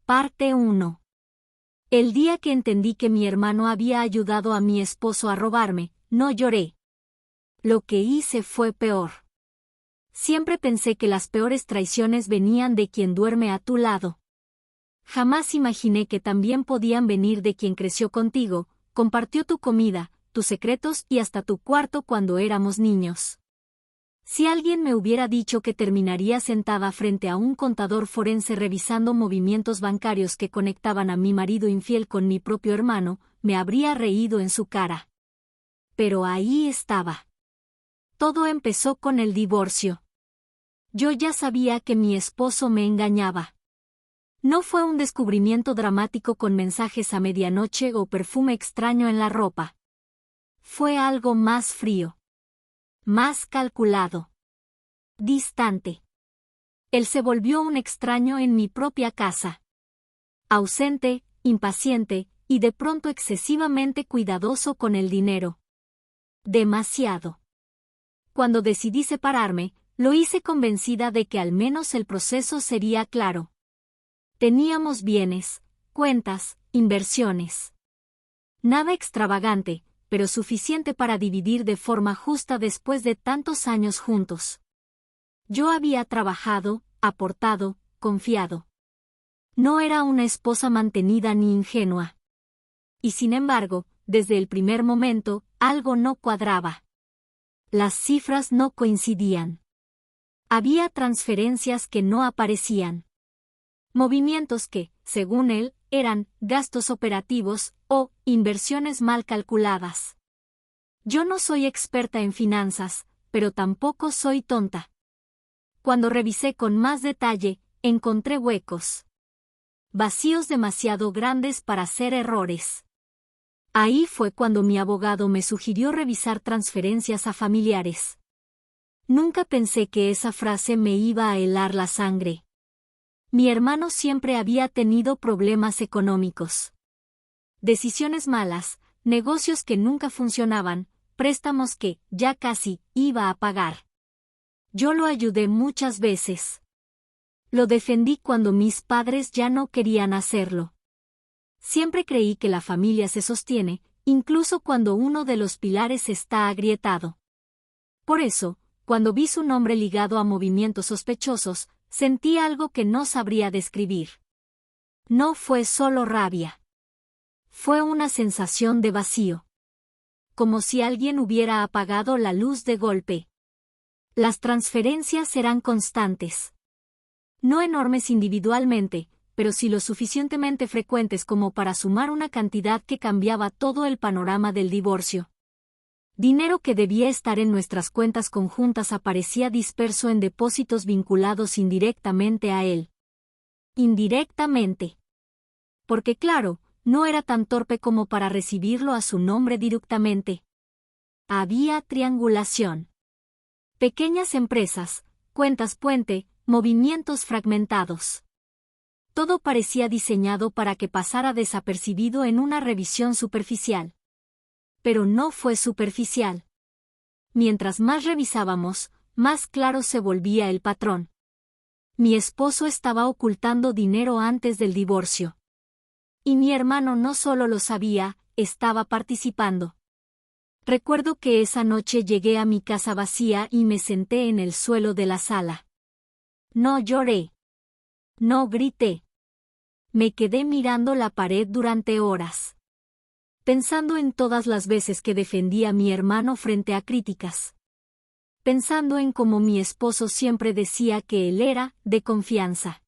Parte 1. El día que entendí que mi hermano había ayudado a mi esposo a robarme, no lloré. Lo que hice fue peor. Siempre pensé que las peores traiciones venían de quien duerme a tu lado. Jamás imaginé que también podían venir de quien creció contigo, compartió tu comida, tus secretos y hasta tu cuarto cuando éramos niños. Si alguien me hubiera dicho que terminaría sentada frente a un contador forense revisando movimientos bancarios que conectaban a mi marido infiel con mi propio hermano, me habría reído en su cara. Pero ahí estaba. Todo empezó con el divorcio. Yo ya sabía que mi esposo me engañaba. No fue un descubrimiento dramático con mensajes a medianoche o perfume extraño en la ropa. Fue algo más frío. Más calculado. Distante. Él se volvió un extraño en mi propia casa. Ausente, impaciente, y de pronto excesivamente cuidadoso con el dinero. Demasiado. Cuando decidí separarme, lo hice convencida de que al menos el proceso sería claro. Teníamos bienes, cuentas, inversiones. Nada extravagante, pero suficiente para dividir de forma justa después de tantos años juntos. Yo había trabajado, aportado, confiado. No era una esposa mantenida ni ingenua. Y sin embargo, desde el primer momento, algo no cuadraba. Las cifras no coincidían. Había transferencias que no aparecían. Movimientos que, según él, eran gastos operativos o inversiones mal calculadas. Yo no soy experta en finanzas, pero tampoco soy tonta. Cuando revisé con más detalle, encontré huecos. Vacíos demasiado grandes para hacer errores. Ahí fue cuando mi abogado me sugirió revisar transferencias a familiares. Nunca pensé que esa frase me iba a helar la sangre. Mi hermano siempre había tenido problemas económicos. Decisiones malas, negocios que nunca funcionaban, préstamos que, ya casi, iba a pagar. Yo lo ayudé muchas veces. Lo defendí cuando mis padres ya no querían hacerlo. Siempre creí que la familia se sostiene, incluso cuando uno de los pilares está agrietado. Por eso, cuando vi su nombre ligado a movimientos sospechosos, sentí algo que no sabría describir. No fue solo rabia. Fue una sensación de vacío. Como si alguien hubiera apagado la luz de golpe. Las transferencias serán constantes. No enormes individualmente, pero sí lo suficientemente frecuentes como para sumar una cantidad que cambiaba todo el panorama del divorcio. Dinero que debía estar en nuestras cuentas conjuntas aparecía disperso en depósitos vinculados indirectamente a él. Indirectamente. Porque claro, no era tan torpe como para recibirlo a su nombre directamente. Había triangulación. Pequeñas empresas, cuentas puente, movimientos fragmentados. Todo parecía diseñado para que pasara desapercibido en una revisión superficial. Pero no fue superficial. Mientras más revisábamos, más claro se volvía el patrón. Mi esposo estaba ocultando dinero antes del divorcio. Y mi hermano no solo lo sabía, estaba participando. Recuerdo que esa noche llegué a mi casa vacía y me senté en el suelo de la sala. No lloré. No grité. Me quedé mirando la pared durante horas. Pensando en todas las veces que defendí a mi hermano frente a críticas. Pensando en cómo mi esposo siempre decía que él era de confianza.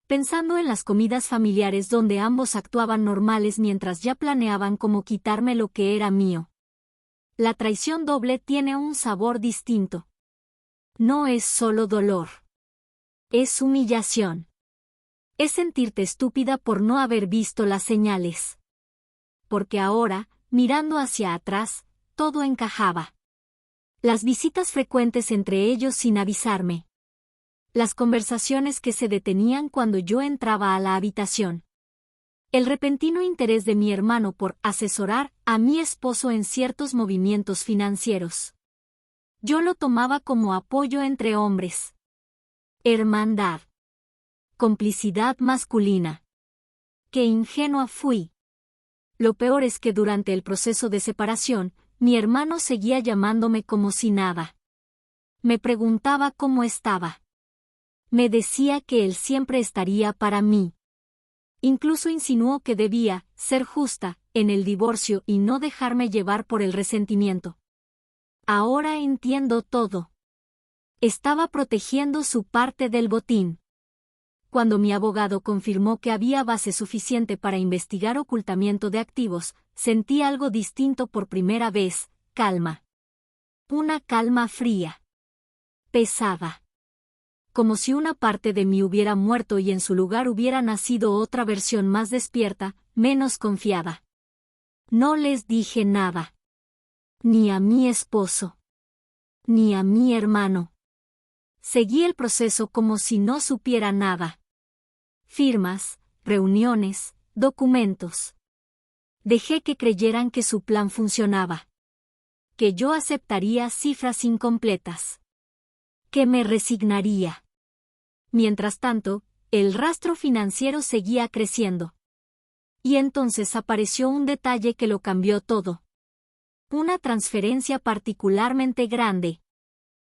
Pensando en las comidas familiares donde ambos actuaban normales mientras ya planeaban cómo quitarme lo que era mío. La traición doble tiene un sabor distinto. No es solo dolor. Es humillación. Es sentirte estúpida por no haber visto las señales. Porque ahora, mirando hacia atrás, todo encajaba. Las visitas frecuentes entre ellos sin avisarme. Las conversaciones que se detenían cuando yo entraba a la habitación. El repentino interés de mi hermano por asesorar a mi esposo en ciertos movimientos financieros. Yo lo tomaba como apoyo entre hombres. Hermandad. Complicidad masculina. qué ingenua fui. Lo peor es que durante el proceso de separación, mi hermano seguía llamándome como si nada. Me preguntaba cómo estaba. Me decía que él siempre estaría para mí. Incluso insinuó que debía ser justa en el divorcio y no dejarme llevar por el resentimiento. Ahora entiendo todo. Estaba protegiendo su parte del botín. Cuando mi abogado confirmó que había base suficiente para investigar ocultamiento de activos, sentí algo distinto por primera vez: calma. Una calma fría. Pesada. Como si una parte de mí hubiera muerto y en su lugar hubiera nacido otra versión más despierta, menos confiada. No les dije nada. Ni a mi esposo. Ni a mi hermano. Seguí el proceso como si no supiera nada. Firmas, reuniones, documentos. Dejé que creyeran que su plan funcionaba. Que yo aceptaría cifras incompletas. Que me resignaría. Mientras tanto, el rastro financiero seguía creciendo. Y entonces apareció un detalle que lo cambió todo. Una transferencia particularmente grande.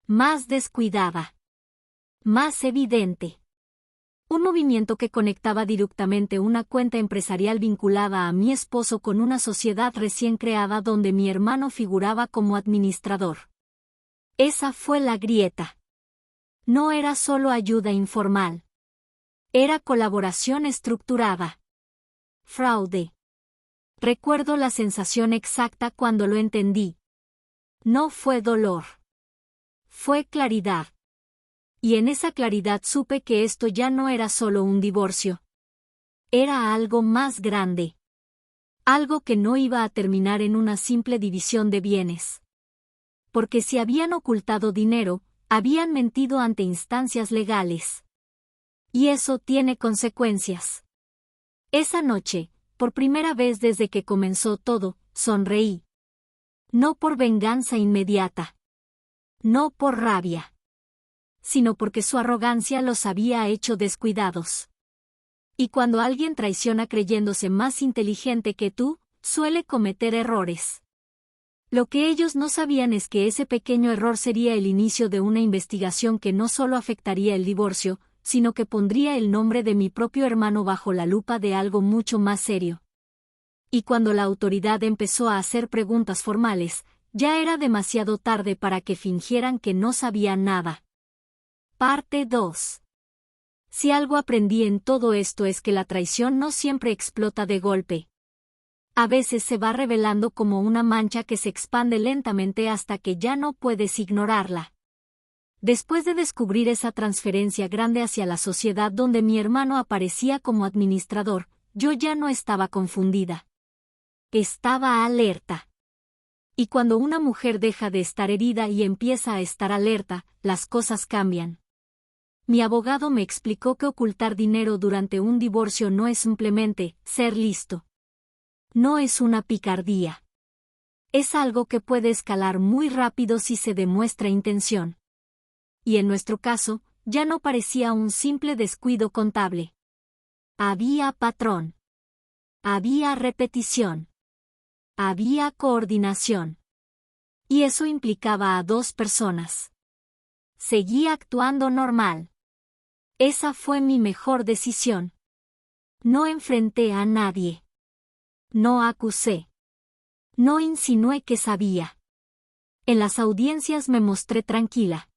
Más descuidada. Más evidente. Un movimiento que conectaba directamente una cuenta empresarial vinculada a mi esposo con una sociedad recién creada donde mi hermano figuraba como administrador. Esa fue la grieta. No era solo ayuda informal. Era colaboración estructurada. Fraude. Recuerdo la sensación exacta cuando lo entendí. No fue dolor. Fue claridad. Y en esa claridad supe que esto ya no era solo un divorcio. Era algo más grande. Algo que no iba a terminar en una simple división de bienes. Porque si habían ocultado dinero, habían mentido ante instancias legales. Y eso tiene consecuencias. Esa noche, por primera vez desde que comenzó todo, sonreí. No por venganza inmediata. No por rabia. Sino porque su arrogancia los había hecho descuidados. Y cuando alguien traiciona creyéndose más inteligente que tú, suele cometer errores. Lo que ellos no sabían es que ese pequeño error sería el inicio de una investigación que no solo afectaría el divorcio, sino que pondría el nombre de mi propio hermano bajo la lupa de algo mucho más serio. Y cuando la autoridad empezó a hacer preguntas formales, ya era demasiado tarde para que fingieran que no sabían nada. Parte 2. Si algo aprendí en todo esto es que la traición no siempre explota de golpe. A veces se va revelando como una mancha que se expande lentamente hasta que ya no puedes ignorarla. Después de descubrir esa transferencia grande hacia la sociedad donde mi hermano aparecía como administrador, yo ya no estaba confundida. Estaba alerta. Y cuando una mujer deja de estar herida y empieza a estar alerta, las cosas cambian. Mi abogado me explicó que ocultar dinero durante un divorcio no es simplemente ser listo. No es una picardía. Es algo que puede escalar muy rápido si se demuestra intención. Y en nuestro caso, ya no parecía un simple descuido contable. Había patrón. Había repetición. Había coordinación. Y eso implicaba a 2 personas. Seguí actuando normal. Esa fue mi mejor decisión. No enfrenté a nadie. No acusé. No insinué que sabía. En las audiencias me mostré tranquila.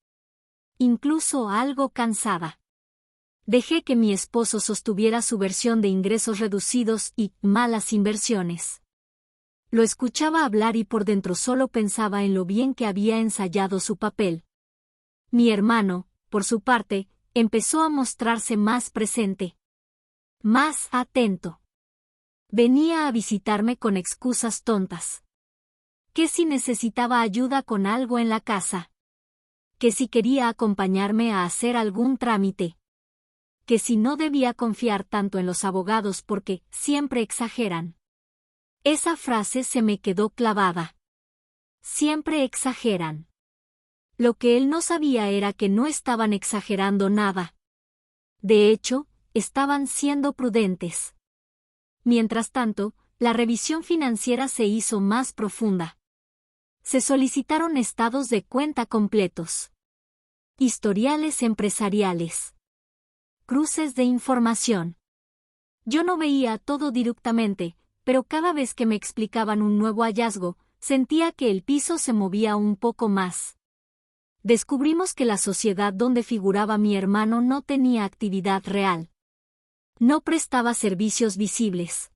Incluso algo cansada. Dejé que mi esposo sostuviera su versión de ingresos reducidos y malas inversiones. Lo escuchaba hablar y por dentro solo pensaba en lo bien que había ensayado su papel. Mi hermano, por su parte, empezó a mostrarse más presente. Más atento. Venía a visitarme con excusas tontas. Que si necesitaba ayuda con algo en la casa. Que si quería acompañarme a hacer algún trámite. Que si no debía confiar tanto en los abogados porque siempre exageran. Esa frase se me quedó clavada. Siempre exageran. Lo que él no sabía era que no estaban exagerando nada. De hecho, estaban siendo prudentes. Mientras tanto, la revisión financiera se hizo más profunda. Se solicitaron estados de cuenta completos, historiales empresariales, cruces de información. Yo no veía todo directamente, pero cada vez que me explicaban un nuevo hallazgo, sentía que el piso se movía un poco más. Descubrimos que la sociedad donde figuraba mi hermano no tenía actividad real. No prestaba servicios visibles.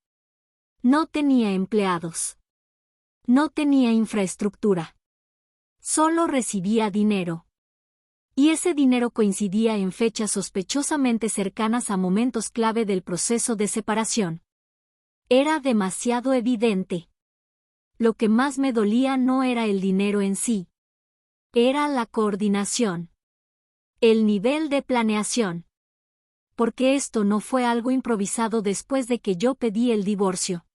No tenía empleados. No tenía infraestructura. Solo recibía dinero. Y ese dinero coincidía en fechas sospechosamente cercanas a momentos clave del proceso de separación. Era demasiado evidente. Lo que más me dolía no era el dinero en sí. Era la coordinación. El nivel de planeación. Porque esto no fue algo improvisado después de que yo pedí el divorcio.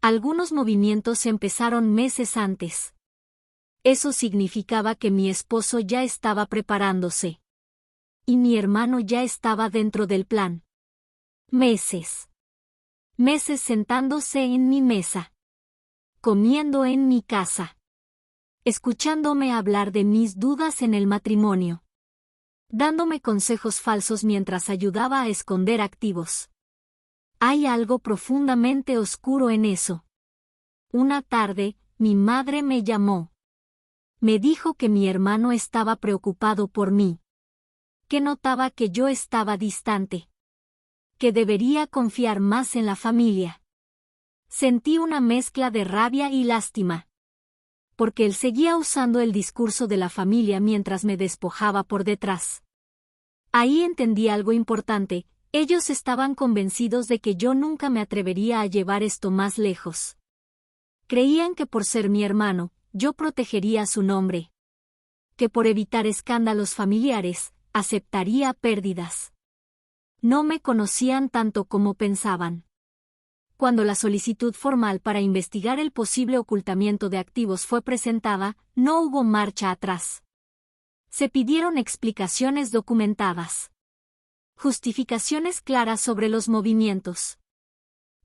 Algunos movimientos empezaron meses antes. Eso significaba que mi esposo ya estaba preparándose. Y mi hermano ya estaba dentro del plan. Meses. Meses sentándose en mi mesa. Comiendo en mi casa. Escuchándome hablar de mis dudas en el matrimonio. Dándome consejos falsos mientras ayudaba a esconder activos. Hay algo profundamente oscuro en eso. Una tarde, mi madre me llamó. Me dijo que mi hermano estaba preocupado por mí. Que notaba que yo estaba distante. Que debería confiar más en la familia. Sentí una mezcla de rabia y lástima. Porque él seguía usando el discurso de la familia mientras me despojaba por detrás. Ahí entendí algo importante. Ellos estaban convencidos de que yo nunca me atrevería a llevar esto más lejos. Creían que por ser mi hermano, yo protegería su nombre. Que por evitar escándalos familiares, aceptaría pérdidas. No me conocían tanto como pensaban. Cuando la solicitud formal para investigar el posible ocultamiento de activos fue presentada, no hubo marcha atrás. Se pidieron explicaciones documentadas. Justificaciones claras sobre los movimientos.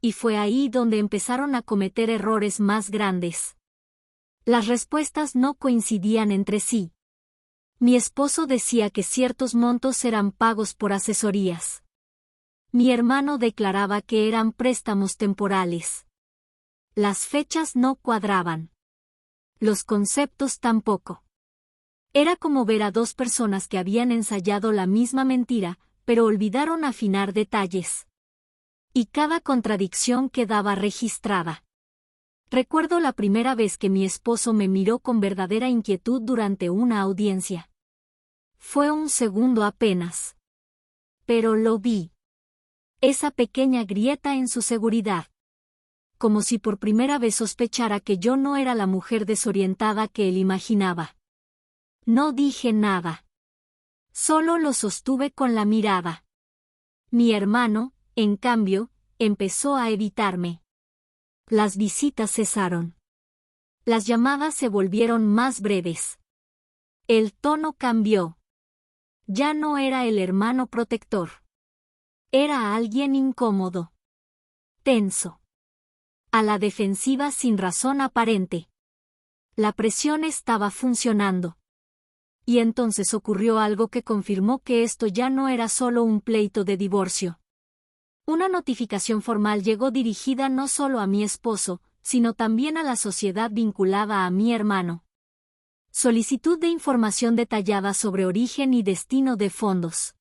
Y fue ahí donde empezaron a cometer errores más grandes. Las respuestas no coincidían entre sí. Mi esposo decía que ciertos montos eran pagos por asesorías. Mi hermano declaraba que eran préstamos temporales. Las fechas no cuadraban. Los conceptos tampoco. Era como ver a dos personas que habían ensayado la misma mentira, pero olvidaron afinar detalles. Y cada contradicción quedaba registrada. Recuerdo la primera vez que mi esposo me miró con verdadera inquietud durante una audiencia. Fue un segundo apenas. Pero lo vi. Esa pequeña grieta en su seguridad. Como si por primera vez sospechara que yo no era la mujer desorientada que él imaginaba. No dije nada. Solo lo sostuve con la mirada. Mi hermano, en cambio, empezó a evitarme. Las visitas cesaron. Las llamadas se volvieron más breves. El tono cambió. Ya no era el hermano protector. Era alguien incómodo. Tenso. A la defensiva sin razón aparente. La presión estaba funcionando. Y entonces ocurrió algo que confirmó que esto ya no era solo un pleito de divorcio. Una notificación formal llegó dirigida no solo a mi esposo, sino también a la sociedad vinculada a mi hermano. Solicitud de información detallada sobre origen y destino de fondos.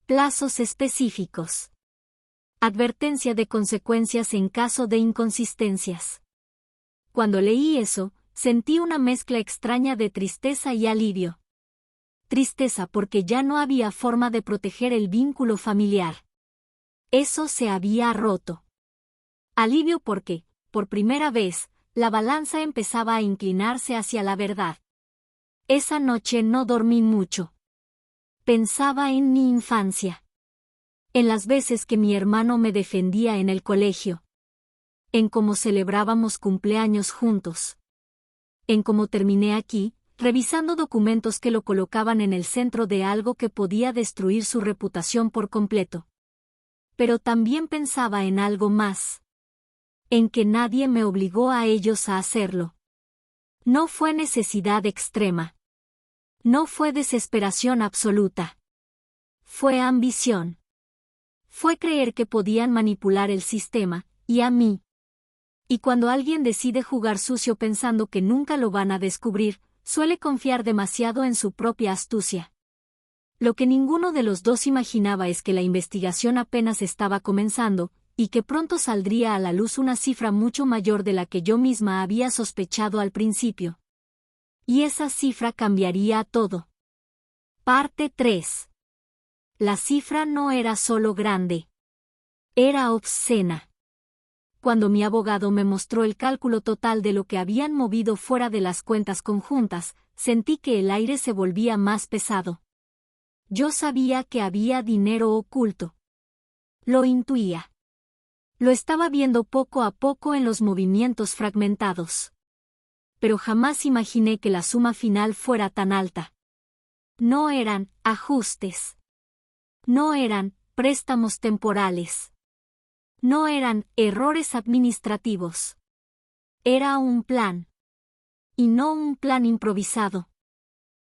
Plazos específicos. Advertencia de consecuencias en caso de inconsistencias. Cuando leí eso, sentí una mezcla extraña de tristeza y alivio. Tristeza porque ya no había forma de proteger el vínculo familiar. Eso se había roto. Alivio porque, por primera vez, la balanza empezaba a inclinarse hacia la verdad. Esa noche no dormí mucho. Pensaba en mi infancia. En las veces que mi hermano me defendía en el colegio. En cómo celebrábamos cumpleaños juntos. En cómo terminé aquí, revisando documentos que lo colocaban en el centro de algo que podía destruir su reputación por completo. pero también pensaba en algo más. En que nadie me obligó a ellos a hacerlo. No fue necesidad extrema. No fue desesperación absoluta. Fue ambición. Fue creer que podían manipular el sistema, y a mí. Y cuando alguien decide jugar sucio pensando que nunca lo van a descubrir, suele confiar demasiado en su propia astucia. Lo que ninguno de los dos imaginaba es que la investigación apenas estaba comenzando, y que pronto saldría a la luz una cifra mucho mayor de la que yo misma había sospechado al principio. Y esa cifra cambiaría todo. Parte 3. La cifra no era solo grande. Era obscena. Cuando mi abogado me mostró el cálculo total de lo que habían movido fuera de las cuentas conjuntas, sentí que el aire se volvía más pesado. Yo sabía que había dinero oculto. Lo intuía. Lo estaba viendo poco a poco en los movimientos fragmentados. Pero jamás imaginé que la suma final fuera tan alta. No eran ajustes. No eran préstamos temporales. No eran errores administrativos. Era un plan. Y no un plan improvisado.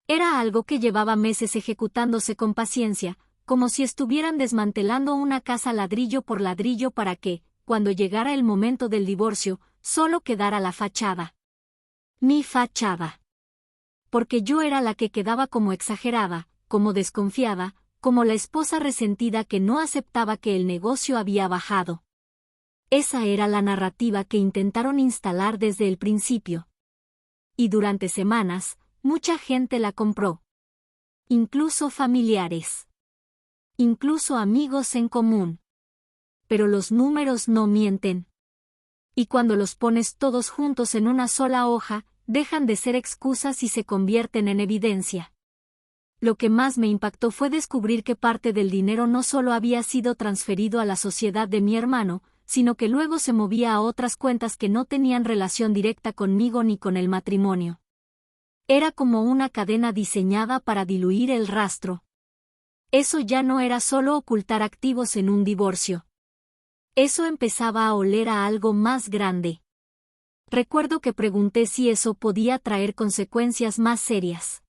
Era algo que llevaba meses ejecutándose con paciencia, como si estuvieran desmantelando una casa ladrillo por ladrillo para que, cuando llegara el momento del divorcio, solo quedara la fachada. Mi fachada. Porque yo era la que quedaba como exagerada, como desconfiada, como la esposa resentida que no aceptaba que el negocio había bajado. Esa era la narrativa que intentaron instalar desde el principio. Y durante semanas, mucha gente la compró. Incluso familiares. Incluso amigos en común. Pero los números no mienten. Y cuando los pones todos juntos en una sola hoja, dejan de ser excusas y se convierten en evidencia. Lo que más me impactó fue descubrir que parte del dinero no solo había sido transferido a la sociedad de mi hermano, sino que luego se movía a otras cuentas que no tenían relación directa conmigo ni con el matrimonio. Era como una cadena diseñada para diluir el rastro. Eso ya no era solo ocultar activos en un divorcio. Eso empezaba a oler a algo más grande. Recuerdo que pregunté si eso podía traer consecuencias más serias.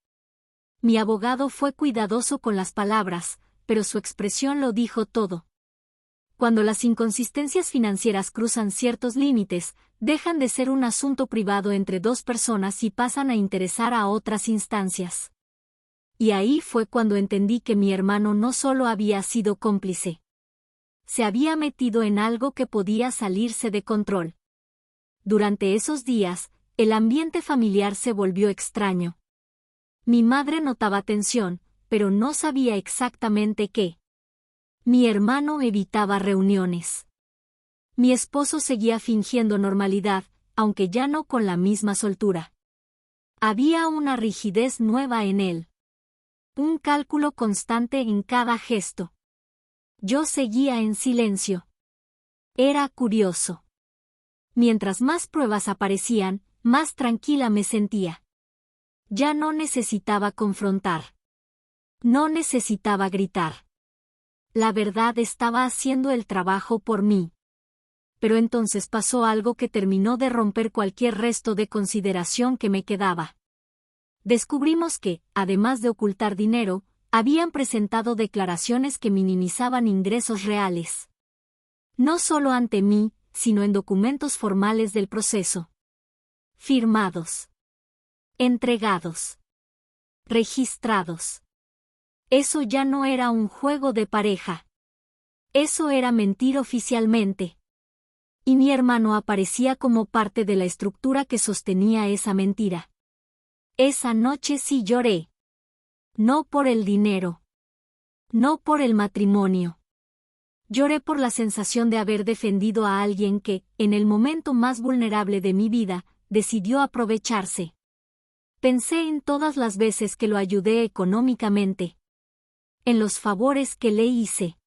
Mi abogado fue cuidadoso con las palabras, pero su expresión lo dijo todo. Cuando las inconsistencias financieras cruzan ciertos límites, dejan de ser un asunto privado entre dos personas y pasan a interesar a otras instancias. Y ahí fue cuando entendí que mi hermano no solo había sido cómplice. Se había metido en algo que podía salirse de control. Durante esos días, el ambiente familiar se volvió extraño. Mi madre notaba tensión, pero no sabía exactamente qué. Mi hermano evitaba reuniones. Mi esposo seguía fingiendo normalidad, aunque ya no con la misma soltura. Había una rigidez nueva en él. Un cálculo constante en cada gesto. Yo seguía en silencio. Era curioso. Mientras más pruebas aparecían, más tranquila me sentía. Ya no necesitaba confrontar. No necesitaba gritar. La verdad estaba haciendo el trabajo por mí. Pero entonces pasó algo que terminó de romper cualquier resto de consideración que me quedaba. Descubrimos que, además de ocultar dinero, habían presentado declaraciones que minimizaban ingresos reales. No solo ante mí, sino en documentos formales del proceso. Firmados. Entregados. Registrados. Eso ya no era un juego de pareja. Eso era mentir oficialmente. Y mi hermano aparecía como parte de la estructura que sostenía esa mentira. Esa noche sí lloré. No por el dinero. No por el matrimonio. Lloré por la sensación de haber defendido a alguien que, en el momento más vulnerable de mi vida, decidió aprovecharse. Pensé en todas las veces que lo ayudé económicamente. En los favores que le hice.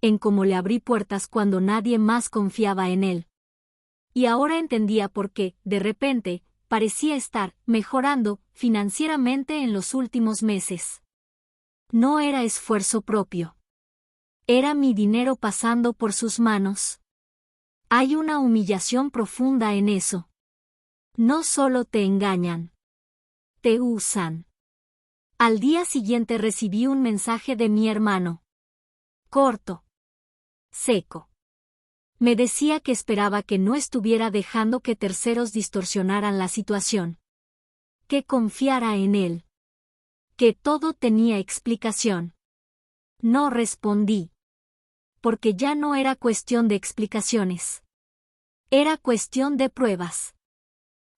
En cómo le abrí puertas cuando nadie más confiaba en él. Y ahora entendía por qué, de repente, parecía estar mejorando financieramente en los últimos meses. No era esfuerzo propio. Era mi dinero pasando por sus manos. Hay una humillación profunda en eso. No solo te engañan. Te usan. Al día siguiente recibí un mensaje de mi hermano. Corto. Seco. Me decía que esperaba que no estuviera dejando que terceros distorsionaran la situación. Que confiara en él. Que todo tenía explicación. No respondí. Porque ya no era cuestión de explicaciones. Era cuestión de pruebas.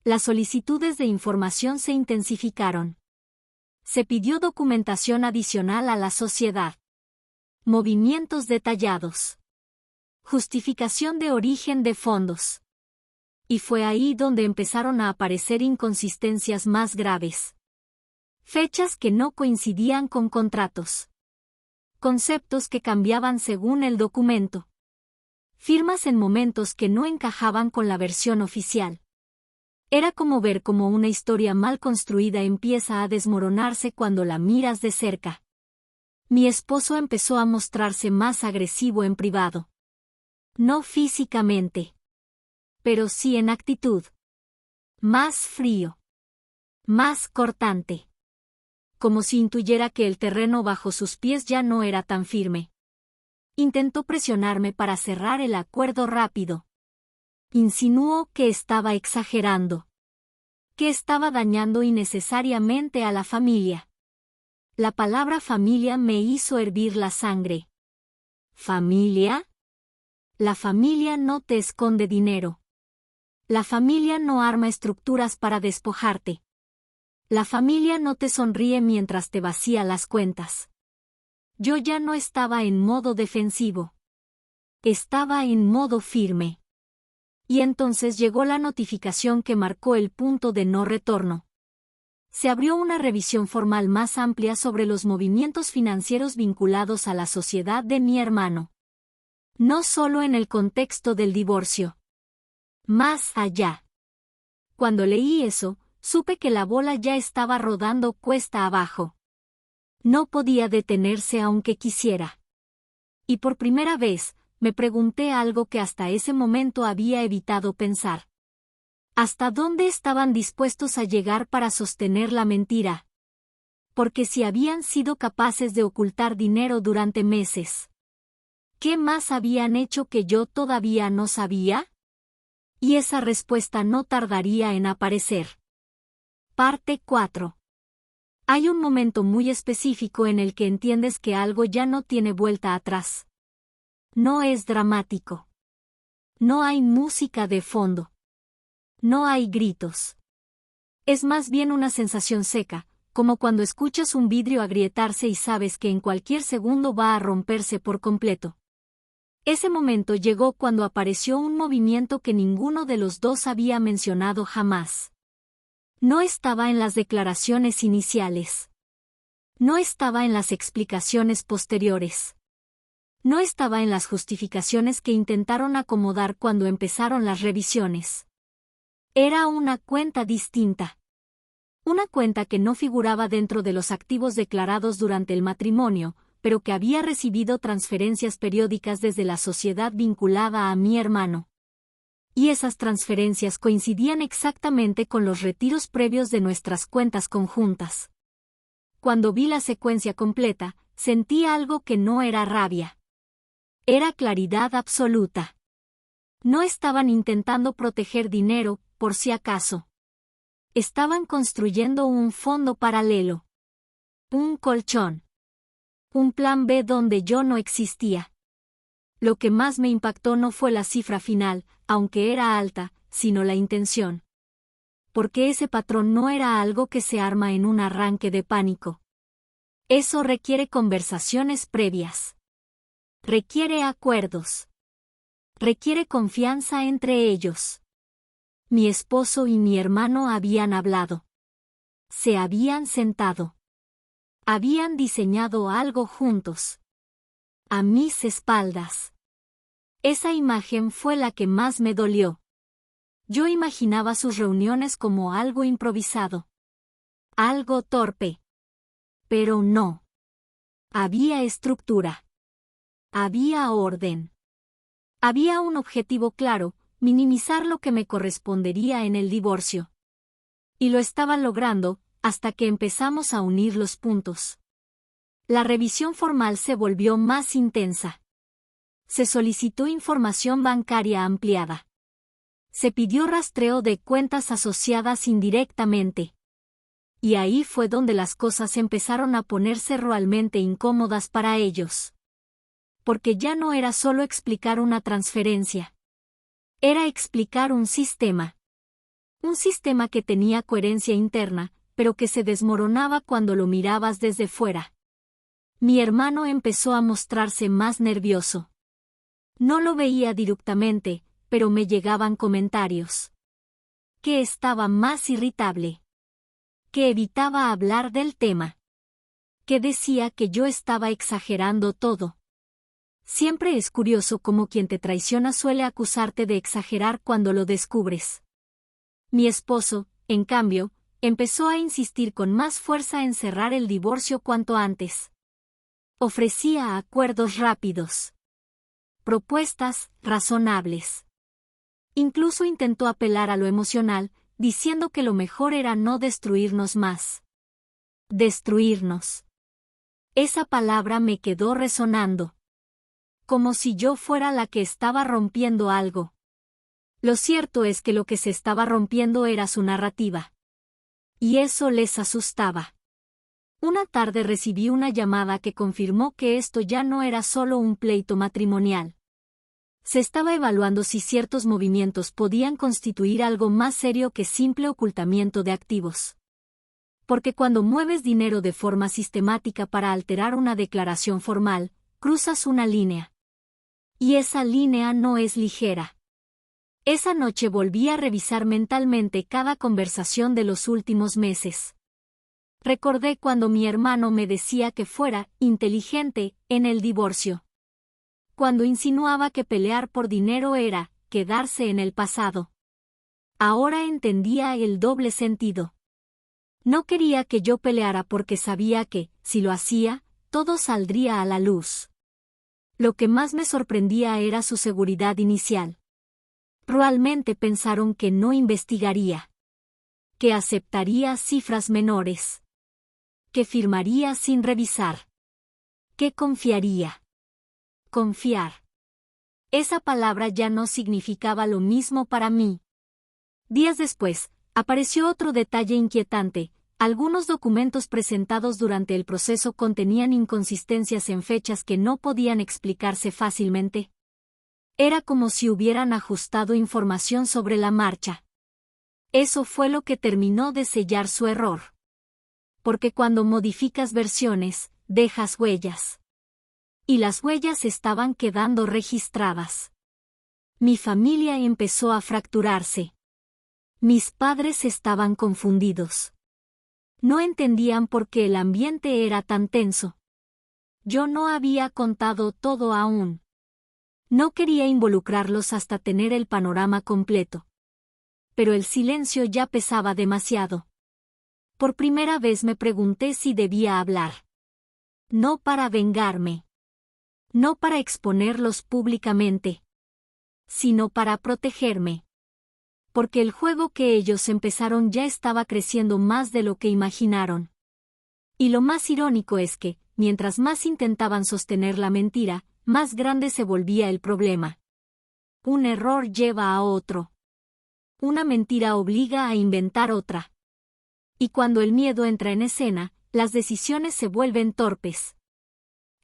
Las solicitudes de información se intensificaron. Se pidió documentación adicional a la sociedad. Movimientos detallados. Justificación de origen de fondos. Y fue ahí donde empezaron a aparecer inconsistencias más graves. Fechas que no coincidían con contratos. Conceptos que cambiaban según el documento. Firmas en momentos que no encajaban con la versión oficial. Era como ver cómo una historia mal construida empieza a desmoronarse cuando la miras de cerca. Mi esposo empezó a mostrarse más agresivo en privado. No físicamente. Pero sí en actitud. Más frío. Más cortante. Como si intuyera que el terreno bajo sus pies ya no era tan firme. Intentó presionarme para cerrar el acuerdo rápido. Insinuó que estaba exagerando. Que estaba dañando innecesariamente a la familia. La palabra familia me hizo hervir la sangre. ¿Familia? La familia no te esconde dinero. La familia no arma estructuras para despojarte. La familia no te sonríe mientras te vacía las cuentas. Yo ya no estaba en modo defensivo. Estaba en modo firme. Y entonces llegó la notificación que marcó el punto de no retorno. Se abrió una revisión formal más amplia sobre los movimientos financieros vinculados a la sociedad de mi hermano. No solo en el contexto del divorcio. Más allá. Cuando leí eso, supe que la bola ya estaba rodando cuesta abajo. No podía detenerse aunque quisiera. Y por primera vez, me pregunté algo que hasta ese momento había evitado pensar. ¿Hasta dónde estaban dispuestos a llegar para sostener la mentira? Porque si habían sido capaces de ocultar dinero durante meses, ¿qué más habían hecho que yo todavía no sabía? Y esa respuesta no tardaría en aparecer. Parte 4. Hay un momento muy específico en el que entiendes que algo ya no tiene vuelta atrás. No es dramático. No hay música de fondo. No hay gritos. Es más bien una sensación seca, como cuando escuchas un vidrio agrietarse y sabes que en cualquier segundo va a romperse por completo. Ese momento llegó cuando apareció un movimiento que ninguno de los dos había mencionado jamás. No estaba en las declaraciones iniciales. No estaba en las explicaciones posteriores. No estaba en las justificaciones que intentaron acomodar cuando empezaron las revisiones. Era una cuenta distinta. Una cuenta que no figuraba dentro de los activos declarados durante el matrimonio, pero que había recibido transferencias periódicas desde la sociedad vinculada a mi hermano. Y esas transferencias coincidían exactamente con los retiros previos de nuestras cuentas conjuntas. Cuando vi la secuencia completa, sentí algo que no era rabia. Era claridad absoluta. No estaban intentando proteger dinero, por si acaso. Estaban construyendo un fondo paralelo. Un colchón. Un plan B donde yo no existía. Lo que más me impactó no fue la cifra final, aunque era alta, sino la intención. Porque ese patrón no era algo que se arma en un arranque de pánico. Eso requiere conversaciones previas. Requiere acuerdos. Requiere confianza entre ellos. Mi esposo y mi hermano habían hablado. Se habían sentado. Habían diseñado algo juntos. A mis espaldas. Esa imagen fue la que más me dolió. Yo imaginaba sus reuniones como algo improvisado. Algo torpe. Pero no. Había estructura. Había orden. Había un objetivo claro: minimizar lo que me correspondería en el divorcio. Y lo estaba logrando, hasta que empezamos a unir los puntos. La revisión formal se volvió más intensa. Se solicitó información bancaria ampliada. Se pidió rastreo de cuentas asociadas indirectamente. Y ahí fue donde las cosas empezaron a ponerse realmente incómodas para ellos. Porque ya no era solo explicar una transferencia. Era explicar un sistema. Un sistema que tenía coherencia interna, pero que se desmoronaba cuando lo mirabas desde fuera. Mi hermano empezó a mostrarse más nervioso. No lo veía directamente, pero me llegaban comentarios. Que estaba más irritable. Que evitaba hablar del tema. Que decía que yo estaba exagerando todo. Siempre es curioso cómo quien te traiciona suele acusarte de exagerar cuando lo descubres. Mi esposo, en cambio, empezó a insistir con más fuerza en cerrar el divorcio cuanto antes. Ofrecía acuerdos rápidos. Propuestas razonables. Incluso intentó apelar a lo emocional, diciendo que lo mejor era no destruirnos más. Destruirnos. Esa palabra me quedó resonando. Como si yo fuera la que estaba rompiendo algo. Lo cierto es que lo que se estaba rompiendo era su narrativa. Y eso les asustaba. Una tarde recibí una llamada que confirmó que esto ya no era solo un pleito matrimonial. Se estaba evaluando si ciertos movimientos podían constituir algo más serio que simple ocultamiento de activos. Porque cuando mueves dinero de forma sistemática para alterar una declaración formal, cruzas una línea. Y esa línea no es ligera. Esa noche volví a revisar mentalmente cada conversación de los últimos meses. Recordé cuando mi hermano me decía que fuera inteligente en el divorcio. Cuando insinuaba que pelear por dinero era quedarse en el pasado. Ahora entendía el doble sentido. No quería que yo peleara porque sabía que, si lo hacía, todo saldría a la luz. Lo que más me sorprendía era su seguridad inicial. Realmente pensaron que no investigaría. Que aceptaría cifras menores. Que firmaría sin revisar. Que confiaría. Confiar. Esa palabra ya no significaba lo mismo para mí. Días después, apareció otro detalle inquietante. Algunos documentos presentados durante el proceso contenían inconsistencias en fechas que no podían explicarse fácilmente. Era como si hubieran ajustado información sobre la marcha. Eso fue lo que terminó de sellar su error. Porque cuando modificas versiones, dejas huellas. Y las huellas estaban quedando registradas. Mi familia empezó a fracturarse. Mis padres estaban confundidos. No entendían por qué el ambiente era tan tenso. Yo no había contado todo aún. No quería involucrarlos hasta tener el panorama completo. Pero el silencio ya pesaba demasiado. Por primera vez me pregunté si debía hablar. No para vengarme. No para exponerlos públicamente. Sino para protegerme. Porque el juego que ellos empezaron ya estaba creciendo más de lo que imaginaron. Y lo más irónico es que, mientras más intentaban sostener la mentira, más grande se volvía el problema. Un error lleva a otro. Una mentira obliga a inventar otra. Y cuando el miedo entra en escena, las decisiones se vuelven torpes.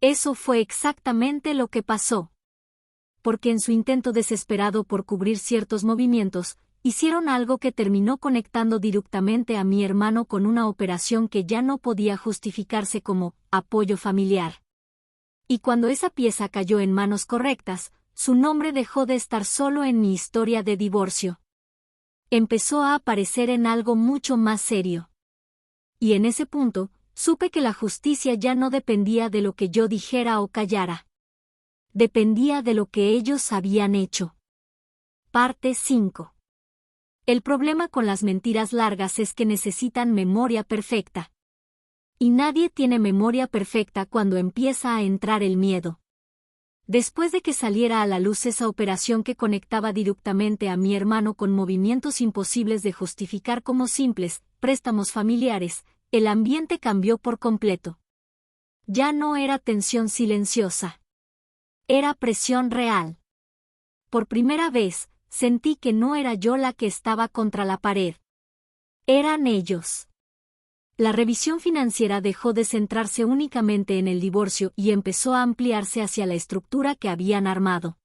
Eso fue exactamente lo que pasó. Porque en su intento desesperado por cubrir ciertos movimientos, hicieron algo que terminó conectando directamente a mi hermano con una operación que ya no podía justificarse como apoyo familiar. Y cuando esa pieza cayó en manos correctas, su nombre dejó de estar solo en mi historia de divorcio. Empezó a aparecer en algo mucho más serio. Y en ese punto, supe que la justicia ya no dependía de lo que yo dijera o callara. Dependía de lo que ellos habían hecho. Parte 5. El problema con las mentiras largas es que necesitan memoria perfecta. Y nadie tiene memoria perfecta cuando empieza a entrar el miedo. Después de que saliera a la luz esa operación que conectaba directamente a mi hermano con movimientos imposibles de justificar como simples préstamos familiares, el ambiente cambió por completo. Ya no era tensión silenciosa. Era presión real. Por primera vez, sentí que no era yo la que estaba contra la pared. Eran ellos. La revisión financiera dejó de centrarse únicamente en el divorcio y empezó a ampliarse hacia la estructura que habían armado.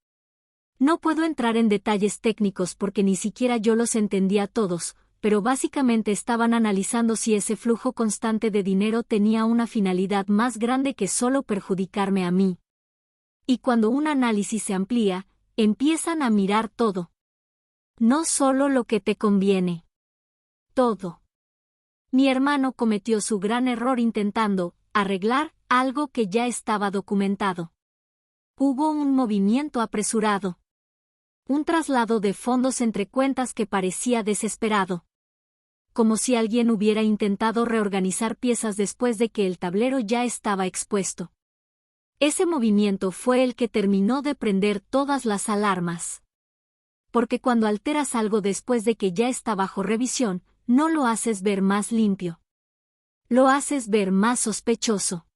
No puedo entrar en detalles técnicos porque ni siquiera yo los entendía todos, pero básicamente estaban analizando si ese flujo constante de dinero tenía una finalidad más grande que solo perjudicarme a mí. Y cuando un análisis se amplía, empiezan a mirar todo. No solo lo que te conviene. Todo. Mi hermano cometió su gran error intentando arreglar algo que ya estaba documentado. Hubo un movimiento apresurado. Un traslado de fondos entre cuentas que parecía desesperado. Como si alguien hubiera intentado reorganizar piezas después de que el tablero ya estaba expuesto. Ese movimiento fue el que terminó de prender todas las alarmas. Porque cuando alteras algo después de que ya está bajo revisión, no lo haces ver más limpio. Lo haces ver más sospechoso.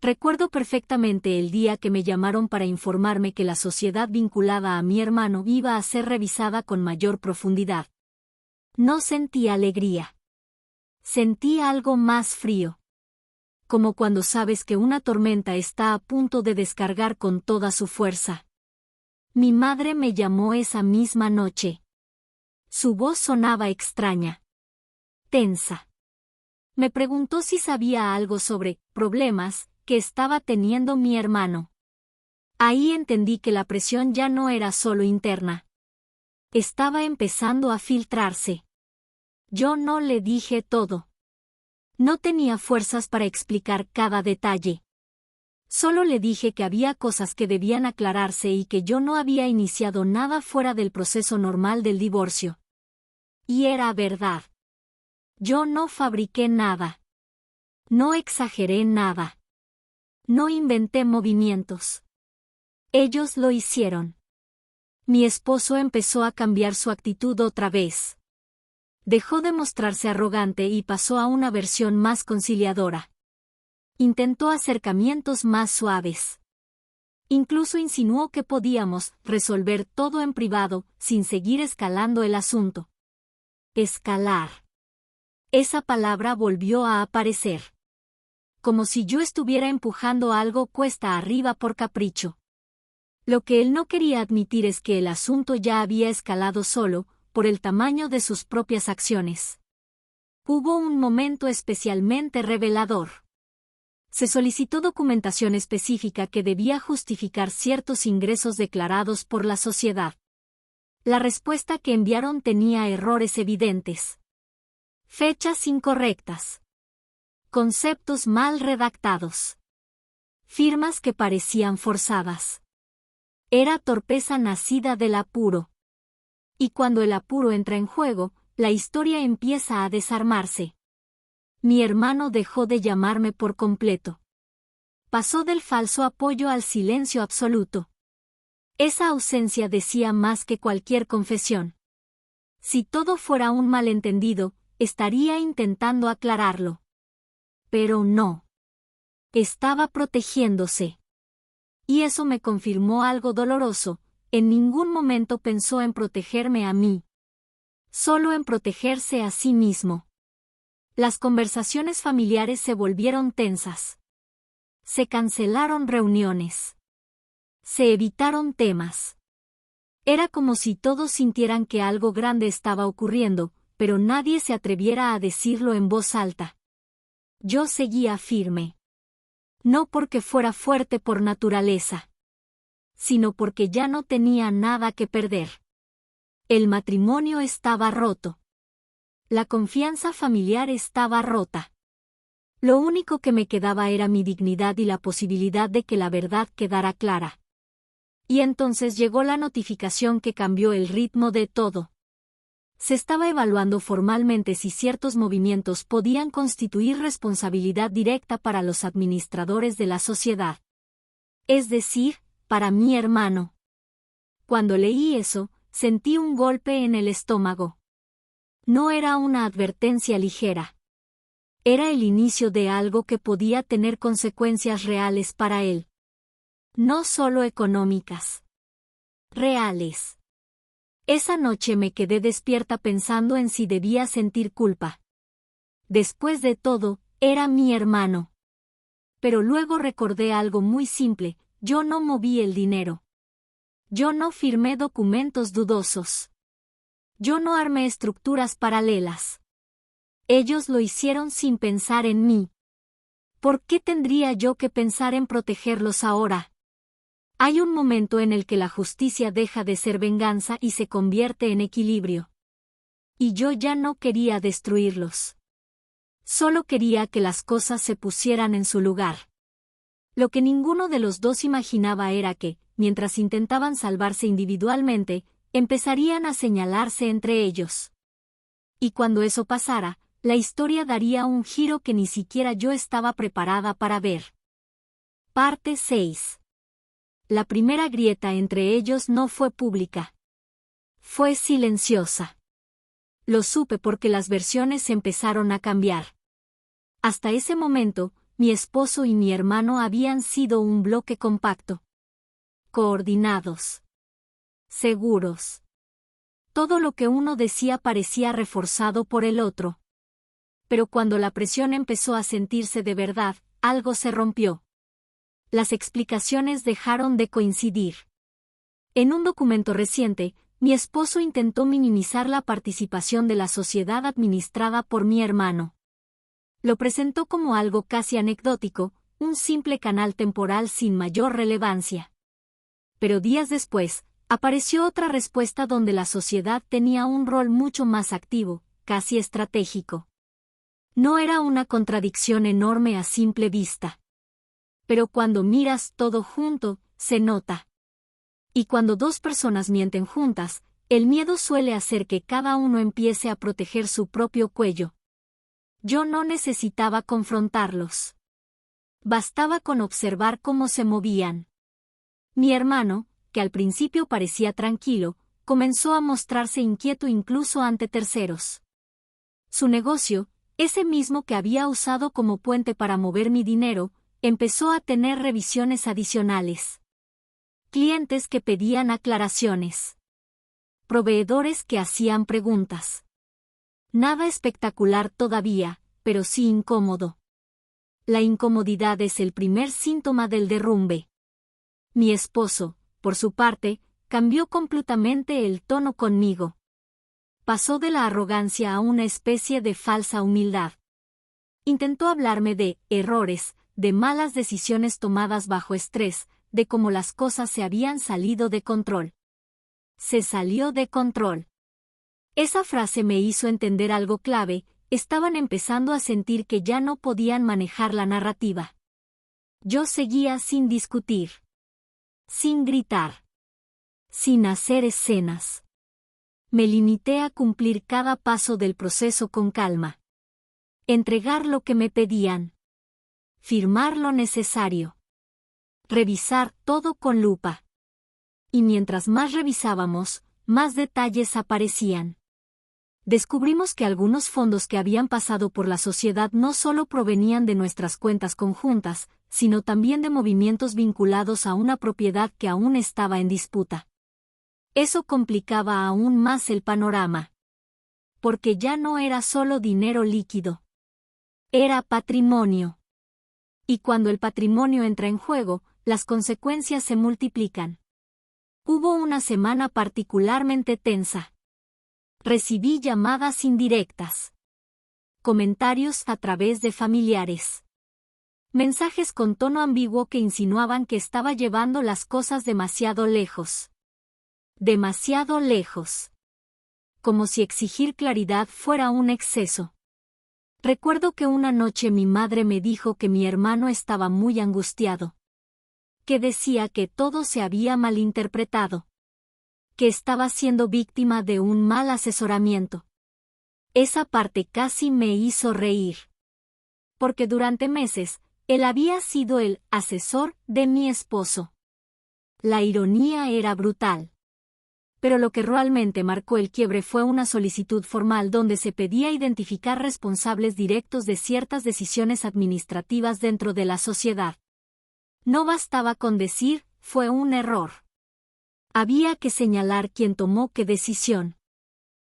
Recuerdo perfectamente el día que me llamaron para informarme que la sociedad vinculada a mi hermano iba a ser revisada con mayor profundidad. No sentí alegría. Sentí algo más frío. Como cuando sabes que una tormenta está a punto de descargar con toda su fuerza. Mi madre me llamó esa misma noche. Su voz sonaba extraña. Tensa. Me preguntó si sabía algo sobre problemas que estaba teniendo mi hermano. Ahí entendí que la presión ya no era solo interna. Estaba empezando a filtrarse. Yo no le dije todo. No tenía fuerzas para explicar cada detalle. Solo le dije que había cosas que debían aclararse y que yo no había iniciado nada fuera del proceso normal del divorcio. Y era verdad. Yo no fabriqué nada. No exageré nada. No inventé movimientos. Ellos lo hicieron. Mi esposo empezó a cambiar su actitud otra vez. Dejó de mostrarse arrogante y pasó a una versión más conciliadora. Intentó acercamientos más suaves. Incluso insinuó que podíamos resolver todo en privado, sin seguir escalando el asunto. Escalar. Esa palabra volvió a aparecer. Como si yo estuviera empujando algo cuesta arriba por capricho. Lo que él no quería admitir es que el asunto ya había escalado solo, por el tamaño de sus propias acciones. Hubo un momento especialmente revelador. Se solicitó documentación específica que debía justificar ciertos ingresos declarados por la sociedad. La respuesta que enviaron tenía errores evidentes. Fechas incorrectas. Conceptos mal redactados. Firmas que parecían forzadas. Era torpeza nacida del apuro. Y cuando el apuro entra en juego, la historia empieza a desarmarse. Mi hermano dejó de llamarme por completo. Pasó del falso apoyo al silencio absoluto. Esa ausencia decía más que cualquier confesión. Si todo fuera un malentendido, estaría intentando aclararlo. Pero no. Estaba protegiéndose. Y eso me confirmó algo doloroso. En ningún momento pensó en protegerme a mí. Solo en protegerse a sí mismo. Las conversaciones familiares se volvieron tensas. Se cancelaron reuniones. Se evitaron temas. Era como si todos sintieran que algo grande estaba ocurriendo, pero nadie se atreviera a decirlo en voz alta. Yo seguía firme. No porque fuera fuerte por naturaleza, sino porque ya no tenía nada que perder. El matrimonio estaba roto. La confianza familiar estaba rota. Lo único que me quedaba era mi dignidad y la posibilidad de que la verdad quedara clara. Y entonces llegó la notificación que cambió el ritmo de todo. Se estaba evaluando formalmente si ciertos movimientos podían constituir responsabilidad directa para los administradores de la sociedad. Es decir, para mi hermano. Cuando leí eso, sentí un golpe en el estómago. No era una advertencia ligera. Era el inicio de algo que podía tener consecuencias reales para él. No solo económicas. Reales. Esa noche me quedé despierta pensando en si debía sentir culpa. Después de todo, era mi hermano. Pero luego recordé algo muy simple: yo no moví el dinero. Yo no firmé documentos dudosos. Yo no armé estructuras paralelas. Ellos lo hicieron sin pensar en mí. ¿Por qué tendría yo que pensar en protegerlos ahora? Hay un momento en el que la justicia deja de ser venganza y se convierte en equilibrio. Y yo ya no quería destruirlos. Solo quería que las cosas se pusieran en su lugar. Lo que ninguno de los dos imaginaba era que, mientras intentaban salvarse individualmente, empezarían a señalarse entre ellos. Y cuando eso pasara, la historia daría un giro que ni siquiera yo estaba preparada para ver. Parte 6. La primera grieta entre ellos no fue pública. Fue silenciosa. Lo supe porque las versiones empezaron a cambiar. Hasta ese momento, mi esposo y mi hermano habían sido un bloque compacto. Coordinados. Seguros. Todo lo que uno decía parecía reforzado por el otro. Pero cuando la presión empezó a sentirse de verdad, algo se rompió. Las explicaciones dejaron de coincidir. En un documento reciente, mi esposo intentó minimizar la participación de la sociedad administrada por mi hermano. Lo presentó como algo casi anecdótico, un simple canal temporal sin mayor relevancia. Pero días después, apareció otra respuesta donde la sociedad tenía un rol mucho más activo, casi estratégico. No era una contradicción enorme a simple vista. Pero cuando miras todo junto, se nota. Y cuando dos personas mienten juntas, el miedo suele hacer que cada uno empiece a proteger su propio cuello. Yo no necesitaba confrontarlos. Bastaba con observar cómo se movían. Mi hermano, que al principio parecía tranquilo, comenzó a mostrarse inquieto incluso ante terceros. Su negocio, ese mismo que había usado como puente para mover mi dinero, empezó a tener revisiones adicionales. Clientes que pedían aclaraciones. Proveedores que hacían preguntas. Nada espectacular todavía, pero sí incómodo. La incomodidad es el primer síntoma del derrumbe. Mi esposo, por su parte, cambió completamente el tono conmigo. Pasó de la arrogancia a una especie de falsa humildad. Intentó hablarme de errores, de malas decisiones tomadas bajo estrés, de cómo las cosas se habían salido de control. Se salió de control. Esa frase me hizo entender algo clave: estaban empezando a sentir que ya no podían manejar la narrativa. Yo seguía sin discutir. Sin gritar. Sin hacer escenas. Me limité a cumplir cada paso del proceso con calma. Entregar lo que me pedían. Firmar lo necesario. Revisar todo con lupa. Y mientras más revisábamos, más detalles aparecían. Descubrimos que algunos fondos que habían pasado por la sociedad no solo provenían de nuestras cuentas conjuntas, sino también de movimientos vinculados a una propiedad que aún estaba en disputa. Eso complicaba aún más el panorama. Porque ya no era solo dinero líquido. Era patrimonio. Y cuando el patrimonio entra en juego, las consecuencias se multiplican. Hubo una semana particularmente tensa. Recibí llamadas indirectas. Comentarios a través de familiares. Mensajes con tono ambiguo que insinuaban que estaba llevando las cosas demasiado lejos. Demasiado lejos. Como si exigir claridad fuera un exceso. Recuerdo que una noche mi madre me dijo que mi hermano estaba muy angustiado. Que decía que todo se había malinterpretado. Que estaba siendo víctima de un mal asesoramiento. Esa parte casi me hizo reír. Porque durante meses, él había sido el asesor de mi esposo. La ironía era brutal. Pero lo que realmente marcó el quiebre fue una solicitud formal donde se pedía identificar responsables directos de ciertas decisiones administrativas dentro de la sociedad. No bastaba con decir, fue un error. Había que señalar quién tomó qué decisión.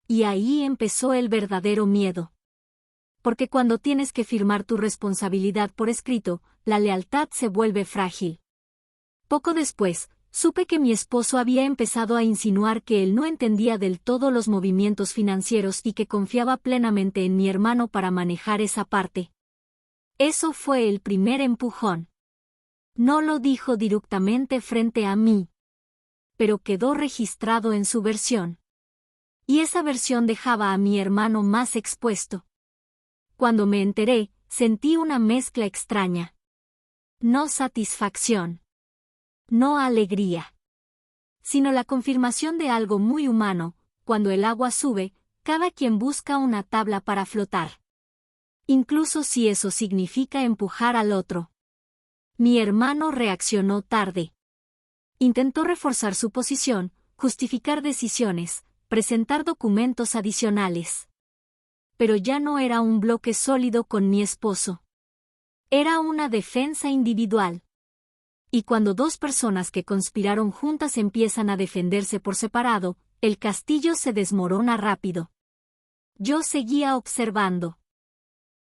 Y ahí empezó el verdadero miedo. Porque cuando tienes que firmar tu responsabilidad por escrito, la lealtad se vuelve frágil. Poco después, supe que mi esposo había empezado a insinuar que él no entendía del todo los movimientos financieros y que confiaba plenamente en mi hermano para manejar esa parte. Eso fue el primer empujón. No lo dijo directamente frente a mí, pero quedó registrado en su versión. Y esa versión dejaba a mi hermano más expuesto. Cuando me enteré, sentí una mezcla extraña. No satisfacción. No alegría. Sino la confirmación de algo muy humano: cuando el agua sube, cada quien busca una tabla para flotar. Incluso si eso significa empujar al otro. Mi hermano reaccionó tarde. Intentó reforzar su posición, justificar decisiones, presentar documentos adicionales. Pero ya no era un bloque sólido con mi esposo. Era una defensa individual. Y cuando dos personas que conspiraron juntas empiezan a defenderse por separado, el castillo se desmorona rápido. Yo seguía observando.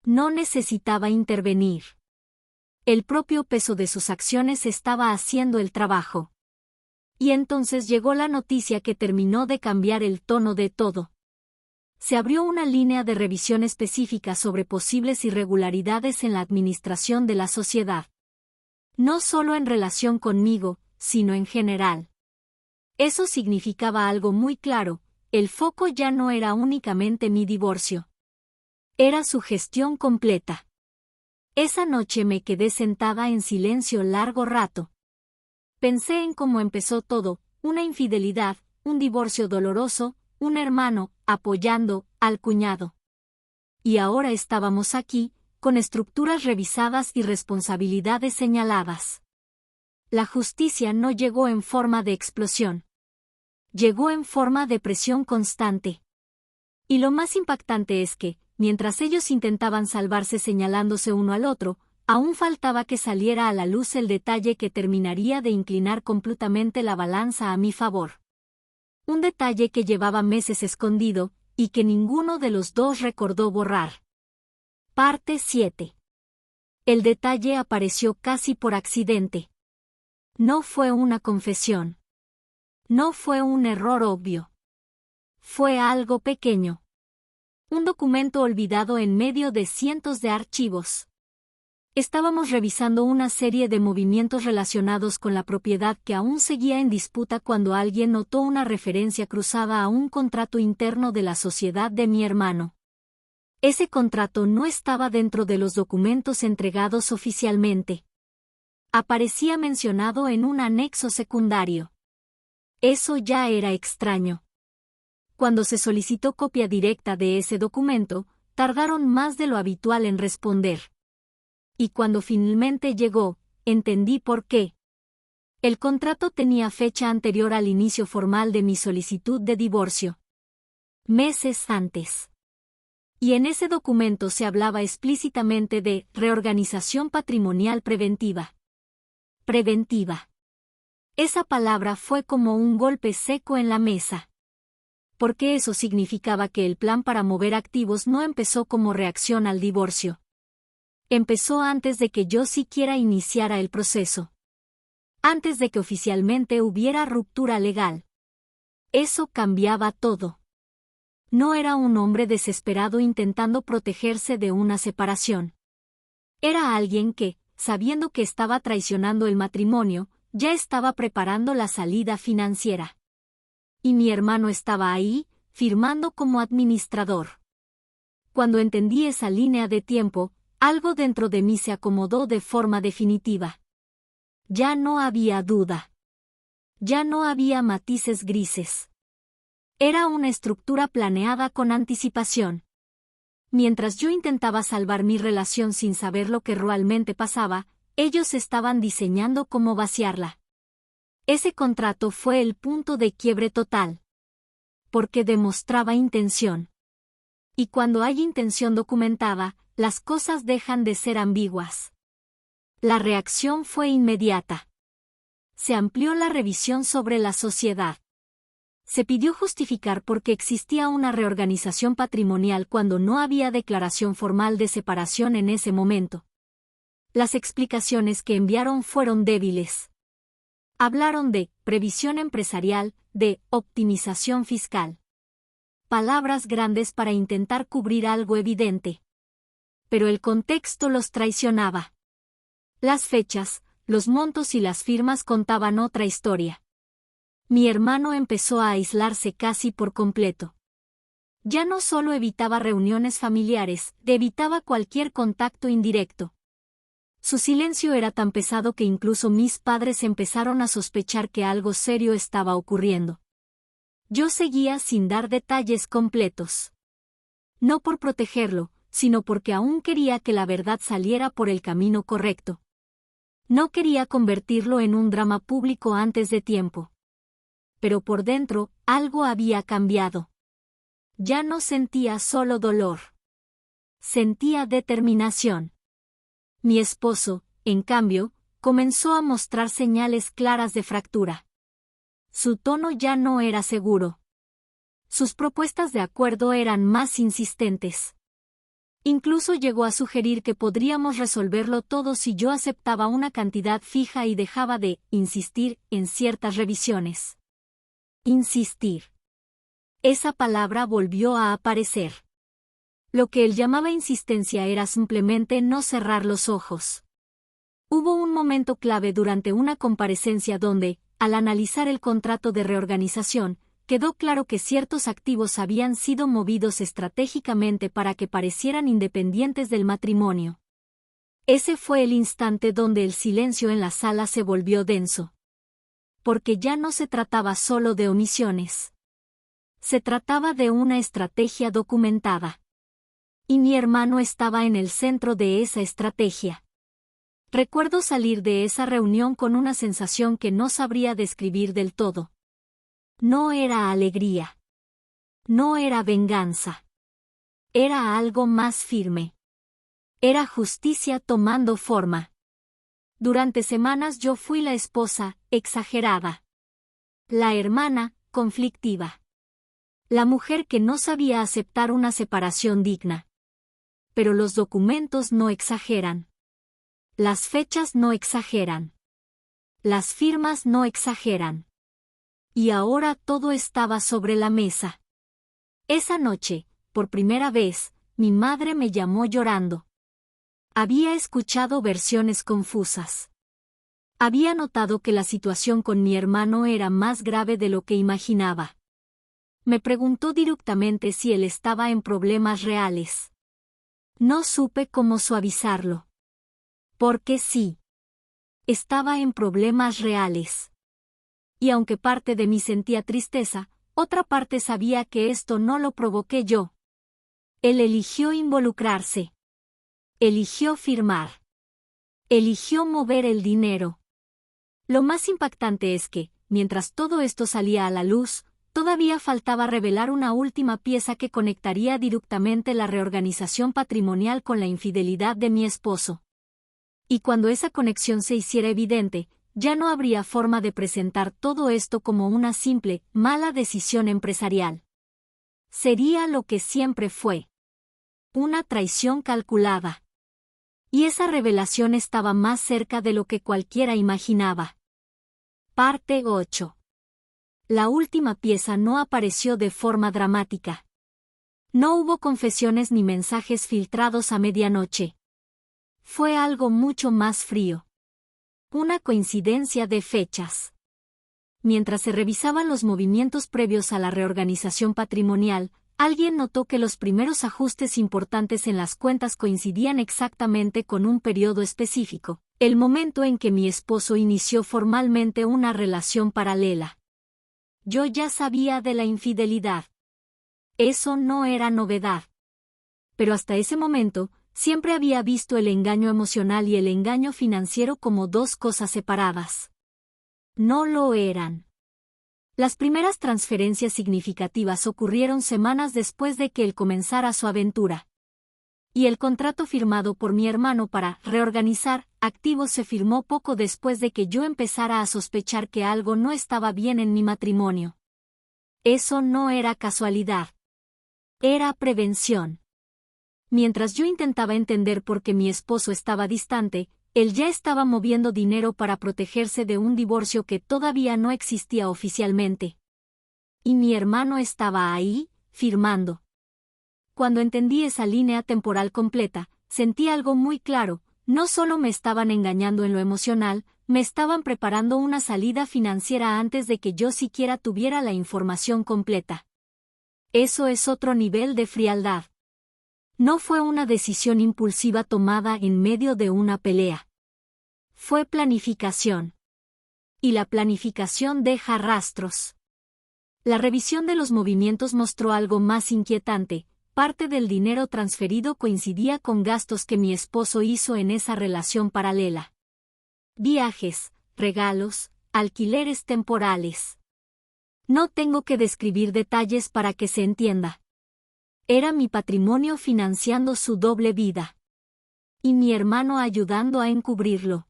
No necesitaba intervenir. El propio peso de sus acciones estaba haciendo el trabajo. Y entonces llegó la noticia que terminó de cambiar el tono de todo. Se abrió una línea de revisión específica sobre posibles irregularidades en la administración de la sociedad. No solo en relación conmigo, sino en general. Eso significaba algo muy claro: el foco ya no era únicamente mi divorcio. Era su gestión completa. Esa noche me quedé sentada en silencio largo rato. Pensé en cómo empezó todo: una infidelidad, un divorcio doloroso, un hermano apoyando al cuñado. Y ahora estábamos aquí, con estructuras revisadas y responsabilidades señaladas. La justicia no llegó en forma de explosión. Llegó en forma de presión constante. Y lo más impactante es que, mientras ellos intentaban salvarse señalándose uno al otro, aún faltaba que saliera a la luz el detalle que terminaría de inclinar completamente la balanza a mi favor. Un detalle que llevaba meses escondido, y que ninguno de los dos recordó borrar. Parte 7. El detalle apareció casi por accidente. No fue una confesión. No fue un error obvio. Fue algo pequeño. Un documento olvidado en medio de cientos de archivos. Estábamos revisando una serie de movimientos relacionados con la propiedad que aún seguía en disputa cuando alguien notó una referencia cruzada a un contrato interno de la sociedad de mi hermano. Ese contrato no estaba dentro de los documentos entregados oficialmente. Aparecía mencionado en un anexo secundario. Eso ya era extraño. Cuando se solicitó copia directa de ese documento, tardaron más de lo habitual en responder. Y cuando finalmente llegó, entendí por qué. El contrato tenía fecha anterior al inicio formal de mi solicitud de divorcio. Meses antes. Y en ese documento se hablaba explícitamente de reorganización patrimonial preventiva. Preventiva. Esa palabra fue como un golpe seco en la mesa. Porque eso significaba que el plan para mover activos no empezó como reacción al divorcio. Empezó antes de que yo siquiera iniciara el proceso. Antes de que oficialmente hubiera ruptura legal. Eso cambiaba todo. No era un hombre desesperado intentando protegerse de una separación. Era alguien que, sabiendo que estaba traicionando el matrimonio, ya estaba preparando la salida financiera. Y mi hermano estaba ahí, firmando como administrador. Cuando entendí esa línea de tiempo, algo dentro de mí se acomodó de forma definitiva. Ya no había duda. Ya no había matices grises. Era una estructura planeada con anticipación. Mientras yo intentaba salvar mi relación sin saber lo que realmente pasaba, ellos estaban diseñando cómo vaciarla. Ese contrato fue el punto de quiebre total. Porque demostraba intención. Y cuando hay intención documentada, las cosas dejan de ser ambiguas. La reacción fue inmediata. Se amplió la revisión sobre la sociedad. Se pidió justificar por qué existía una reorganización patrimonial cuando no había declaración formal de separación en ese momento. Las explicaciones que enviaron fueron débiles. Hablaron de previsión empresarial, de optimización fiscal. Palabras grandes para intentar cubrir algo evidente. Pero el contexto los traicionaba. Las fechas, los montos y las firmas contaban otra historia. Mi hermano empezó a aislarse casi por completo. Ya no solo evitaba reuniones familiares, evitaba cualquier contacto indirecto. Su silencio era tan pesado que incluso mis padres empezaron a sospechar que algo serio estaba ocurriendo. Yo seguía sin dar detalles completos. No por protegerlo, sino porque aún quería que la verdad saliera por el camino correcto. No quería convertirlo en un drama público antes de tiempo. Pero por dentro, algo había cambiado. Ya no sentía solo dolor. Sentía determinación. Mi esposo, en cambio, comenzó a mostrar señales claras de fractura. Su tono ya no era seguro. Sus propuestas de acuerdo eran más insistentes. Incluso llegó a sugerir que podríamos resolverlo todo si yo aceptaba una cantidad fija y dejaba de insistir en ciertas revisiones. Insistir. Esa palabra volvió a aparecer. Lo que él llamaba insistencia era simplemente no cerrar los ojos. Hubo un momento clave durante una comparecencia donde, al analizar el contrato de reorganización, quedó claro que ciertos activos habían sido movidos estratégicamente para que parecieran independientes del matrimonio. Ese fue el instante donde el silencio en la sala se volvió denso. Porque ya no se trataba solo de omisiones. Se trataba de una estrategia documentada. Y mi hermano estaba en el centro de esa estrategia. Recuerdo salir de esa reunión con una sensación que no sabría describir del todo. No era alegría. No era venganza. Era algo más firme. Era justicia tomando forma. Durante semanas yo fui la esposa, exagerada. La hermana, conflictiva. La mujer que no sabía aceptar una separación digna. Pero los documentos no exageran. Las fechas no exageran. Las firmas no exageran. Y ahora todo estaba sobre la mesa. Esa noche, por primera vez, mi madre me llamó llorando. Había escuchado versiones confusas. Había notado que la situación con mi hermano era más grave de lo que imaginaba. Me preguntó directamente si él estaba en problemas reales. No supe cómo suavizarlo. Porque sí. Estaba en problemas reales. Y aunque parte de mí sentía tristeza, otra parte sabía que esto no lo provoqué yo. Él eligió involucrarse. Eligió firmar. Eligió mover el dinero. Lo más impactante es que, mientras todo esto salía a la luz, todavía faltaba revelar una última pieza que conectaría directamente la reorganización patrimonial con la infidelidad de mi esposo. Y cuando esa conexión se hiciera evidente, ya no habría forma de presentar todo esto como una simple, mala decisión empresarial. Sería lo que siempre fue. Una traición calculada. Y esa revelación estaba más cerca de lo que cualquiera imaginaba. Parte 8. La última pieza no apareció de forma dramática. No hubo confesiones ni mensajes filtrados a medianoche. Fue algo mucho más frío. Una coincidencia de fechas. Mientras se revisaban los movimientos previos a la reorganización patrimonial, alguien notó que los primeros ajustes importantes en las cuentas coincidían exactamente con un periodo específico, el momento en que mi esposo inició formalmente una relación paralela. Yo ya sabía de la infidelidad. Eso no era novedad. Pero hasta ese momento, siempre había visto el engaño emocional y el engaño financiero como dos cosas separadas. No lo eran. Las primeras transferencias significativas ocurrieron semanas después de que él comenzara su aventura. Y el contrato firmado por mi hermano para reorganizar activos se firmó poco después de que yo empezara a sospechar que algo no estaba bien en mi matrimonio. Eso no era casualidad. Era prevención. Mientras yo intentaba entender por qué mi esposo estaba distante, él ya estaba moviendo dinero para protegerse de un divorcio que todavía no existía oficialmente. Y mi hermano estaba ahí, firmando. Cuando entendí esa línea temporal completa, sentí algo muy claro: no solo me estaban engañando en lo emocional, me estaban preparando una salida financiera antes de que yo siquiera tuviera la información completa. Eso es otro nivel de frialdad. No fue una decisión impulsiva tomada en medio de una pelea. Fue planificación. Y la planificación deja rastros. La revisión de los movimientos mostró algo más inquietante. Parte del dinero transferido coincidía con gastos que mi esposo hizo en esa relación paralela. Viajes, regalos, alquileres temporales. No tengo que describir detalles para que se entienda. Era mi patrimonio financiando su doble vida. Y mi hermano ayudando a encubrirlo.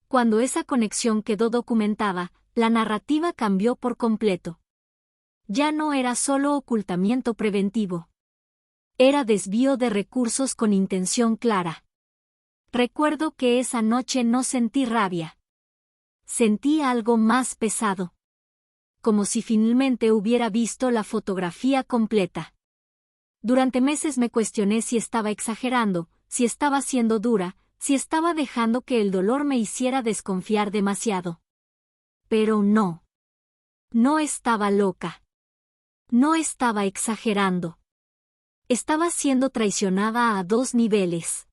Cuando esa conexión quedó documentada, la narrativa cambió por completo. Ya no era solo ocultamiento preventivo. Era desvío de recursos con intención clara. Recuerdo que esa noche no sentí rabia. Sentí algo más pesado. Como si finalmente hubiera visto la fotografía completa. Durante meses me cuestioné si estaba exagerando, si estaba siendo dura, si estaba dejando que el dolor me hiciera desconfiar demasiado. Pero no. No estaba loca. No estaba exagerando. Estaba siendo traicionada a dos niveles.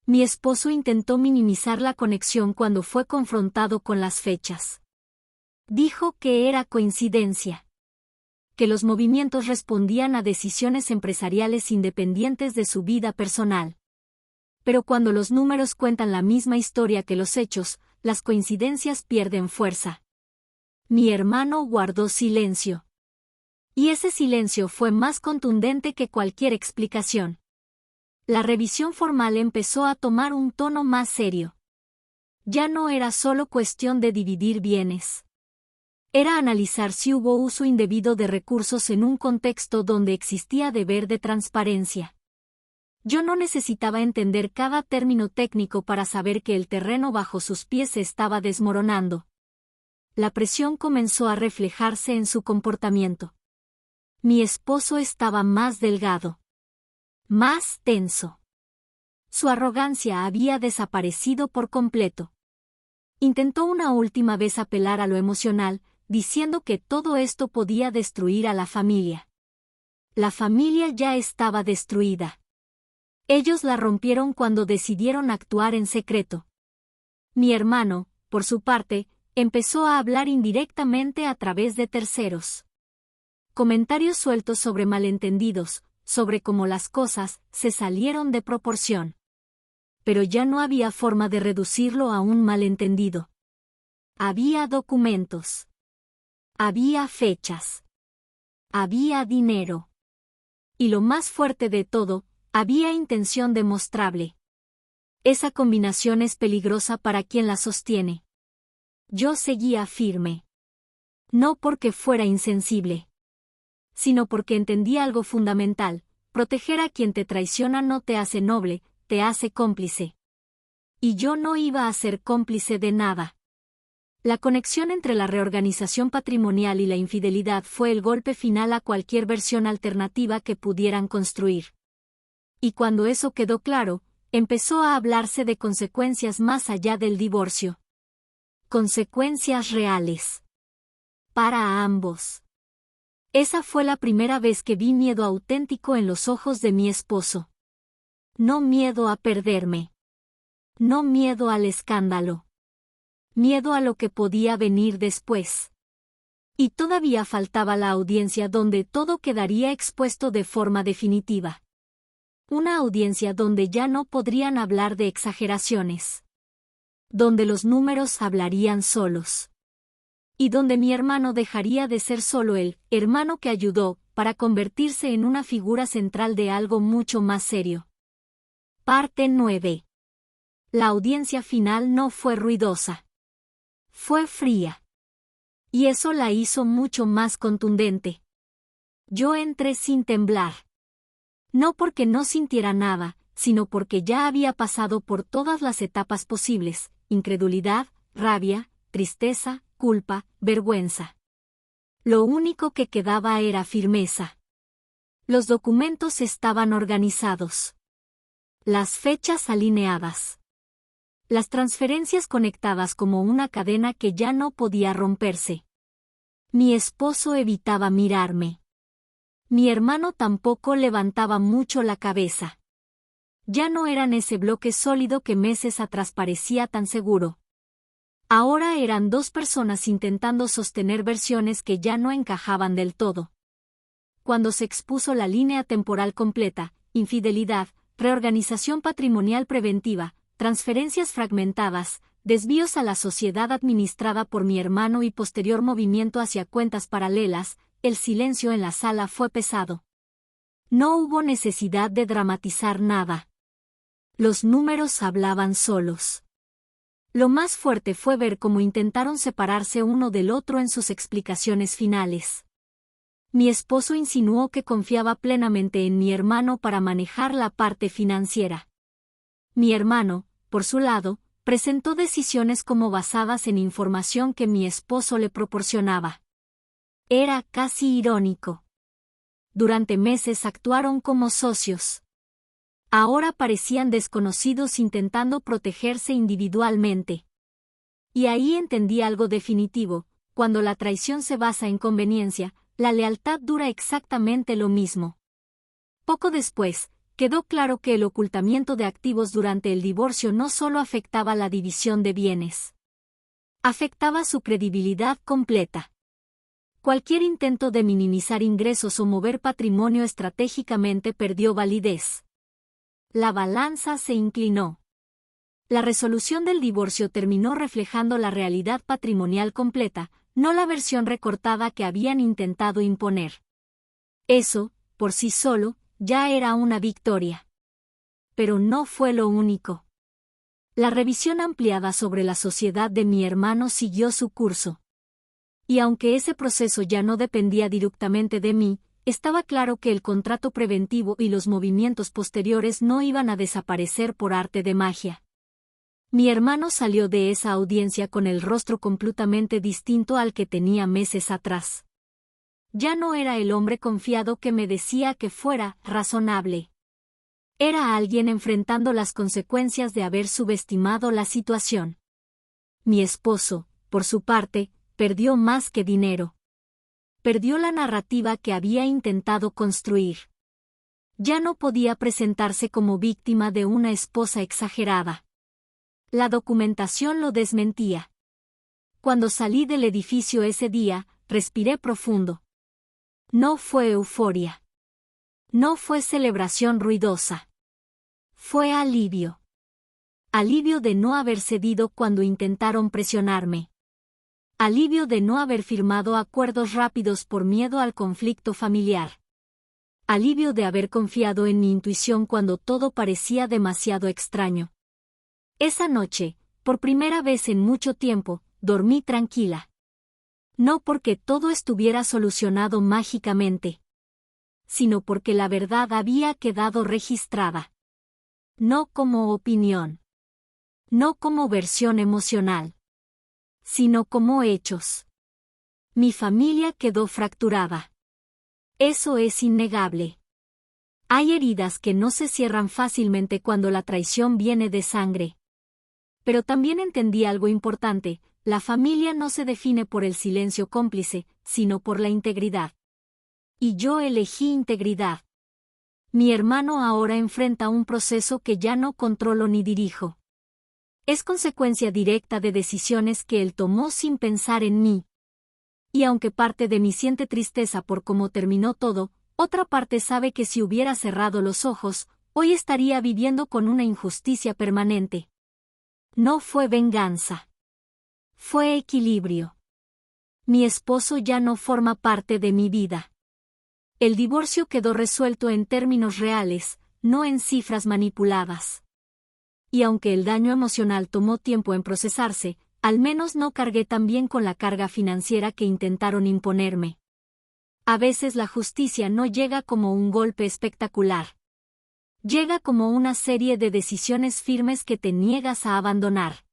Mi esposo intentó minimizar la conexión cuando fue confrontado con las fechas. Dijo que era coincidencia. Que los movimientos respondían a decisiones empresariales independientes de su vida personal. Pero cuando los números cuentan la misma historia que los hechos, las coincidencias pierden fuerza. Mi hermano guardó silencio. Y ese silencio fue más contundente que cualquier explicación. La revisión formal empezó a tomar un tono más serio. Ya no era solo cuestión de dividir bienes. Era analizar si hubo uso indebido de recursos en un contexto donde existía deber de transparencia. Yo no necesitaba entender cada término técnico para saber que el terreno bajo sus pies se estaba desmoronando. La presión comenzó a reflejarse en su comportamiento. Mi esposo estaba más delgado. Más tenso. Su arrogancia había desaparecido por completo. Intentó una última vez apelar a lo emocional, diciendo que todo esto podía destruir a la familia. La familia ya estaba destruida. Ellos la rompieron cuando decidieron actuar en secreto. Mi hermano, por su parte, empezó a hablar indirectamente a través de terceros. Comentarios sueltos sobre malentendidos, sobre cómo las cosas se salieron de proporción. Pero ya no había forma de reducirlo a un malentendido. Había documentos. Había fechas. Había dinero. Y lo más fuerte de todo, había intención demostrable. Esa combinación es peligrosa para quien la sostiene. Yo seguía firme. No porque fuera insensible, sino porque entendí algo fundamental: proteger a quien te traiciona no te hace noble, te hace cómplice. Y yo no iba a ser cómplice de nada. La conexión entre la reorganización patrimonial y la infidelidad fue el golpe final a cualquier versión alternativa que pudieran construir. Y cuando eso quedó claro, empezó a hablarse de consecuencias más allá del divorcio. Consecuencias reales. Para ambos. Esa fue la primera vez que vi miedo auténtico en los ojos de mi esposo. No miedo a perderme. No miedo al escándalo. Miedo a lo que podía venir después. Y todavía faltaba la audiencia donde todo quedaría expuesto de forma definitiva. Una audiencia donde ya no podrían hablar de exageraciones. Donde los números hablarían solos. Y donde mi hermano dejaría de ser solo el hermano que ayudó, para convertirse en una figura central de algo mucho más serio. Parte 9. La audiencia final no fue ruidosa. Fue fría. Y eso la hizo mucho más contundente. Yo entré sin temblar. No porque no sintiera nada, sino porque ya había pasado por todas las etapas posibles: incredulidad, rabia, tristeza, culpa, vergüenza. Lo único que quedaba era firmeza. Los documentos estaban organizados. Las fechas alineadas. Las transferencias conectadas como una cadena que ya no podía romperse. Mi esposo evitaba mirarme. Mi hermano tampoco levantaba mucho la cabeza. Ya no eran ese bloque sólido que meses atrás parecía tan seguro. Ahora eran dos personas intentando sostener versiones que ya no encajaban del todo. Cuando se expuso la línea temporal completa, infidelidad, reorganización patrimonial preventiva, transferencias fragmentadas, desvíos a la sociedad administrada por mi hermano y posterior movimiento hacia cuentas paralelas, el silencio en la sala fue pesado. No hubo necesidad de dramatizar nada. Los números hablaban solos. Lo más fuerte fue ver cómo intentaron separarse uno del otro en sus explicaciones finales. Mi esposo insinuó que confiaba plenamente en mi hermano para manejar la parte financiera. Mi hermano, por su lado, presentó decisiones como basadas en información que mi esposo le proporcionaba. Era casi irónico. Durante meses actuaron como socios. Ahora parecían desconocidos intentando protegerse individualmente. Y ahí entendí algo definitivo: cuando la traición se basa en conveniencia, la lealtad dura exactamente lo mismo. Poco después, quedó claro que el ocultamiento de activos durante el divorcio no solo afectaba la división de bienes. Afectaba su credibilidad completa. Cualquier intento de minimizar ingresos o mover patrimonio estratégicamente perdió validez. La balanza se inclinó. La resolución del divorcio terminó reflejando la realidad patrimonial completa, no la versión recortada que habían intentado imponer. Eso, por sí solo, ya era una victoria. Pero no fue lo único. La revisión ampliada sobre la sociedad de mi hermano siguió su curso. Y aunque ese proceso ya no dependía directamente de mí, estaba claro que el contrato preventivo y los movimientos posteriores no iban a desaparecer por arte de magia. Mi hermano salió de esa audiencia con el rostro completamente distinto al que tenía meses atrás. Ya no era el hombre confiado que me decía que fuera razonable. Era alguien enfrentando las consecuencias de haber subestimado la situación. Mi esposo, por su parte, perdió más que dinero. Perdió la narrativa que había intentado construir. Ya no podía presentarse como víctima de una esposa exagerada. La documentación lo desmentía. Cuando salí del edificio ese día, respiré profundo. No fue euforia. No fue celebración ruidosa. Fue alivio. Alivio de no haber cedido cuando intentaron presionarme. Alivio de no haber firmado acuerdos rápidos por miedo al conflicto familiar. Alivio de haber confiado en mi intuición cuando todo parecía demasiado extraño. Esa noche, por primera vez en mucho tiempo, dormí tranquila. No porque todo estuviera solucionado mágicamente, sino porque la verdad había quedado registrada. No como opinión. No como versión emocional. Sino como hechos. Mi familia quedó fracturada. Eso es innegable. Hay heridas que no se cierran fácilmente cuando la traición viene de sangre. Pero también entendí algo importante: la familia no se define por el silencio cómplice, sino por la integridad. Y yo elegí integridad. Mi hermano ahora enfrenta un proceso que ya no controlo ni dirijo. Es consecuencia directa de decisiones que él tomó sin pensar en mí. Y aunque parte de mí siente tristeza por cómo terminó todo, otra parte sabe que si hubiera cerrado los ojos, hoy estaría viviendo con una injusticia permanente. No fue venganza. Fue equilibrio. Mi esposo ya no forma parte de mi vida. El divorcio quedó resuelto en términos reales, no en cifras manipuladas. Y aunque el daño emocional tomó tiempo en procesarse, al menos no cargué también con la carga financiera que intentaron imponerme. A veces la justicia no llega como un golpe espectacular. Llega como una serie de decisiones firmes que te niegas a abandonar.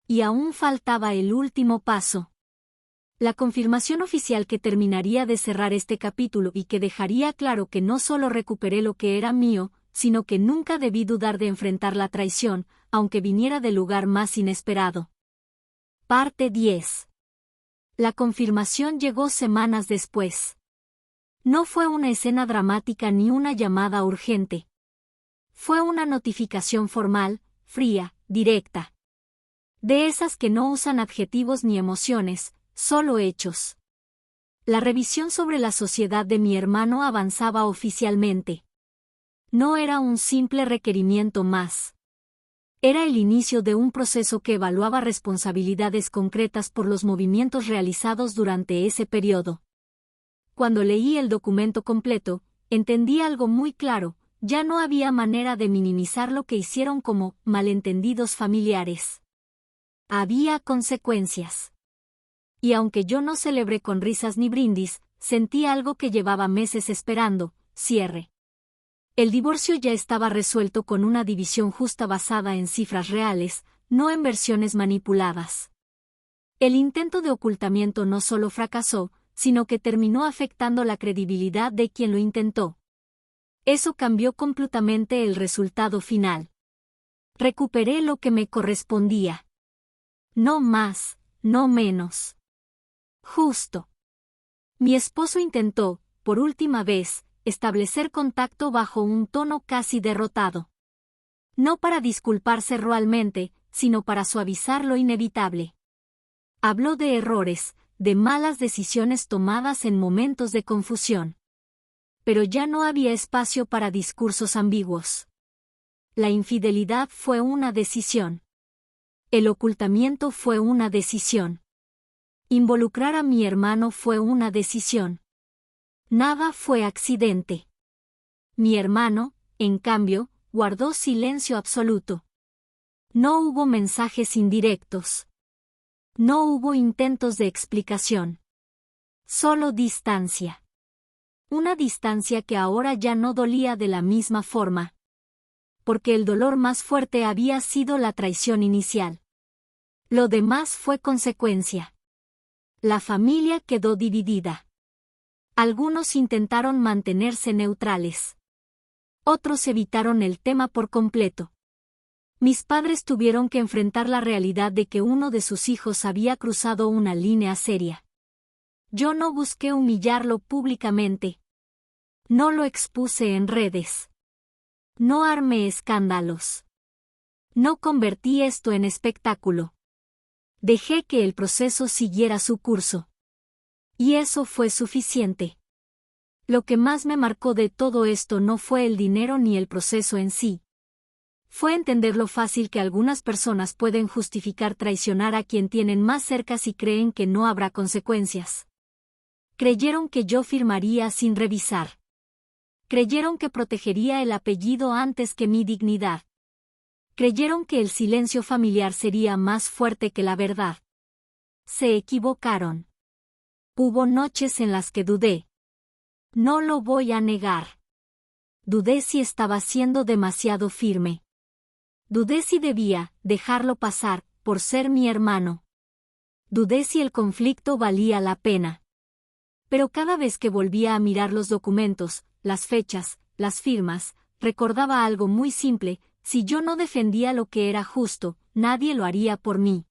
Y aún faltaba el último paso. La confirmación oficial que terminaría de cerrar este capítulo y que dejaría claro que no solo recuperé lo que era mío, sino que nunca debí dudar de enfrentar la traición, aunque viniera del lugar más inesperado. Parte 10. La confirmación llegó semanas después. No fue una escena dramática ni una llamada urgente. Fue una notificación formal, fría, directa. De esas que no usan adjetivos ni emociones, solo hechos. La revisión sobre la sociedad de mi hermano avanzaba oficialmente. No era un simple requerimiento más. Era el inicio de un proceso que evaluaba responsabilidades concretas por los movimientos realizados durante ese periodo. Cuando leí el documento completo, entendí algo muy claro: ya no había manera de minimizar lo que hicieron como malentendidos familiares. Había consecuencias. Y aunque yo no celebré con risas ni brindis, sentí algo que llevaba meses esperando: cierre. El divorcio ya estaba resuelto con una división justa basada en cifras reales, no en versiones manipuladas. El intento de ocultamiento no solo fracasó, sino que terminó afectando la credibilidad de quien lo intentó. Eso cambió completamente el resultado final. Recuperé lo que me correspondía. No más, no menos. Justo. Mi esposo intentó, por última vez, establecer contacto bajo un tono casi derrotado. No para disculparse realmente, sino para suavizar lo inevitable. Habló de errores, de malas decisiones tomadas en momentos de confusión. Pero ya no había espacio para discursos ambiguos. La infidelidad fue una decisión. El ocultamiento fue una decisión. Involucrar a mi hermano fue una decisión. Nada fue accidente. Mi hermano, en cambio, guardó silencio absoluto. No hubo mensajes indirectos. No hubo intentos de explicación. Solo distancia. Una distancia que ahora ya no dolía de la misma forma. Porque el dolor más fuerte había sido la traición inicial. Lo demás fue consecuencia. La familia quedó dividida. Algunos intentaron mantenerse neutrales. Otros evitaron el tema por completo. Mis padres tuvieron que enfrentar la realidad de que uno de sus hijos había cruzado una línea seria. Yo no busqué humillarlo públicamente. No lo expuse en redes. No armé escándalos. No convertí esto en espectáculo. Dejé que el proceso siguiera su curso. Y eso fue suficiente. Lo que más me marcó de todo esto no fue el dinero ni el proceso en sí. Fue entender lo fácil que algunas personas pueden justificar traicionar a quien tienen más cerca si creen que no habrá consecuencias. Creyeron que yo firmaría sin revisar. Creyeron que protegería el apellido antes que mi dignidad. Creyeron que el silencio familiar sería más fuerte que la verdad. Se equivocaron. Hubo noches en las que dudé. No lo voy a negar. Dudé si estaba siendo demasiado firme. Dudé si debía dejarlo pasar, por ser mi hermano. Dudé si el conflicto valía la pena. Pero cada vez que volvía a mirar los documentos, las fechas, las firmas, recordaba algo muy simple: si yo no defendía lo que era justo, nadie lo haría por mí.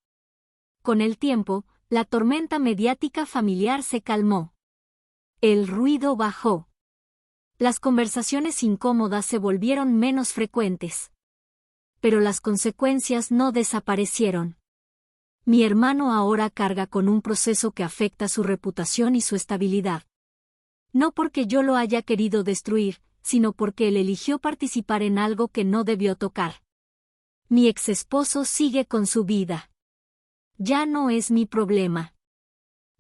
Con el tiempo, la tormenta mediática familiar se calmó. El ruido bajó. Las conversaciones incómodas se volvieron menos frecuentes. Pero las consecuencias no desaparecieron. Mi hermano ahora carga con un proceso que afecta su reputación y su estabilidad. No porque yo lo haya querido destruir, sino porque él eligió participar en algo que no debió tocar. Mi exesposo sigue con su vida. Ya no es mi problema.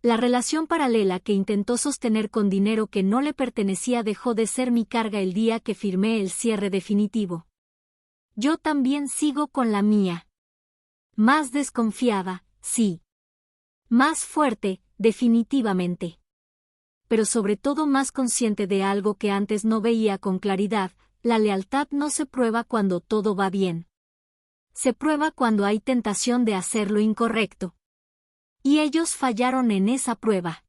La relación paralela que intentó sostener con dinero que no le pertenecía dejó de ser mi carga el día que firmé el cierre definitivo. Yo también sigo con la mía. Más desconfiada, sí. Más fuerte, definitivamente. Pero sobre todo más consciente de algo que antes no veía con claridad: la lealtad no se prueba cuando todo va bien. Se prueba cuando hay tentación de hacer lo incorrecto. Y ellos fallaron en esa prueba.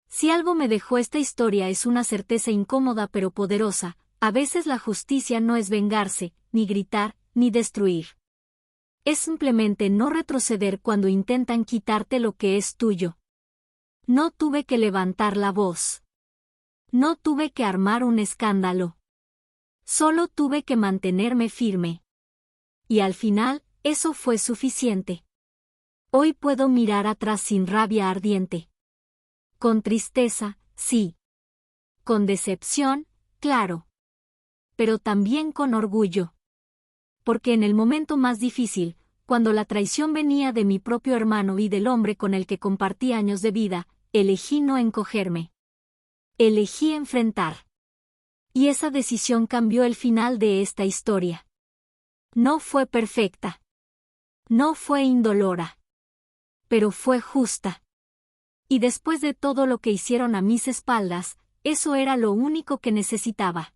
Si algo me dejó esta historia es una certeza incómoda pero poderosa: a veces la justicia no es vengarse, ni gritar, ni destruir. Es simplemente no retroceder cuando intentan quitarte lo que es tuyo. No tuve que levantar la voz. No tuve que armar un escándalo. Solo tuve que mantenerme firme. Y al final, eso fue suficiente. Hoy puedo mirar atrás sin rabia ardiente. Con tristeza, sí. Con decepción, claro. Pero también con orgullo. Porque en el momento más difícil, cuando la traición venía de mi propio hermano y del hombre con el que compartí años de vida, elegí no encogerme. Elegí enfrentar. Y esa decisión cambió el final de esta historia. No fue perfecta. No fue indolora. Pero fue justa. Y después de todo lo que hicieron a mis espaldas, eso era lo único que necesitaba.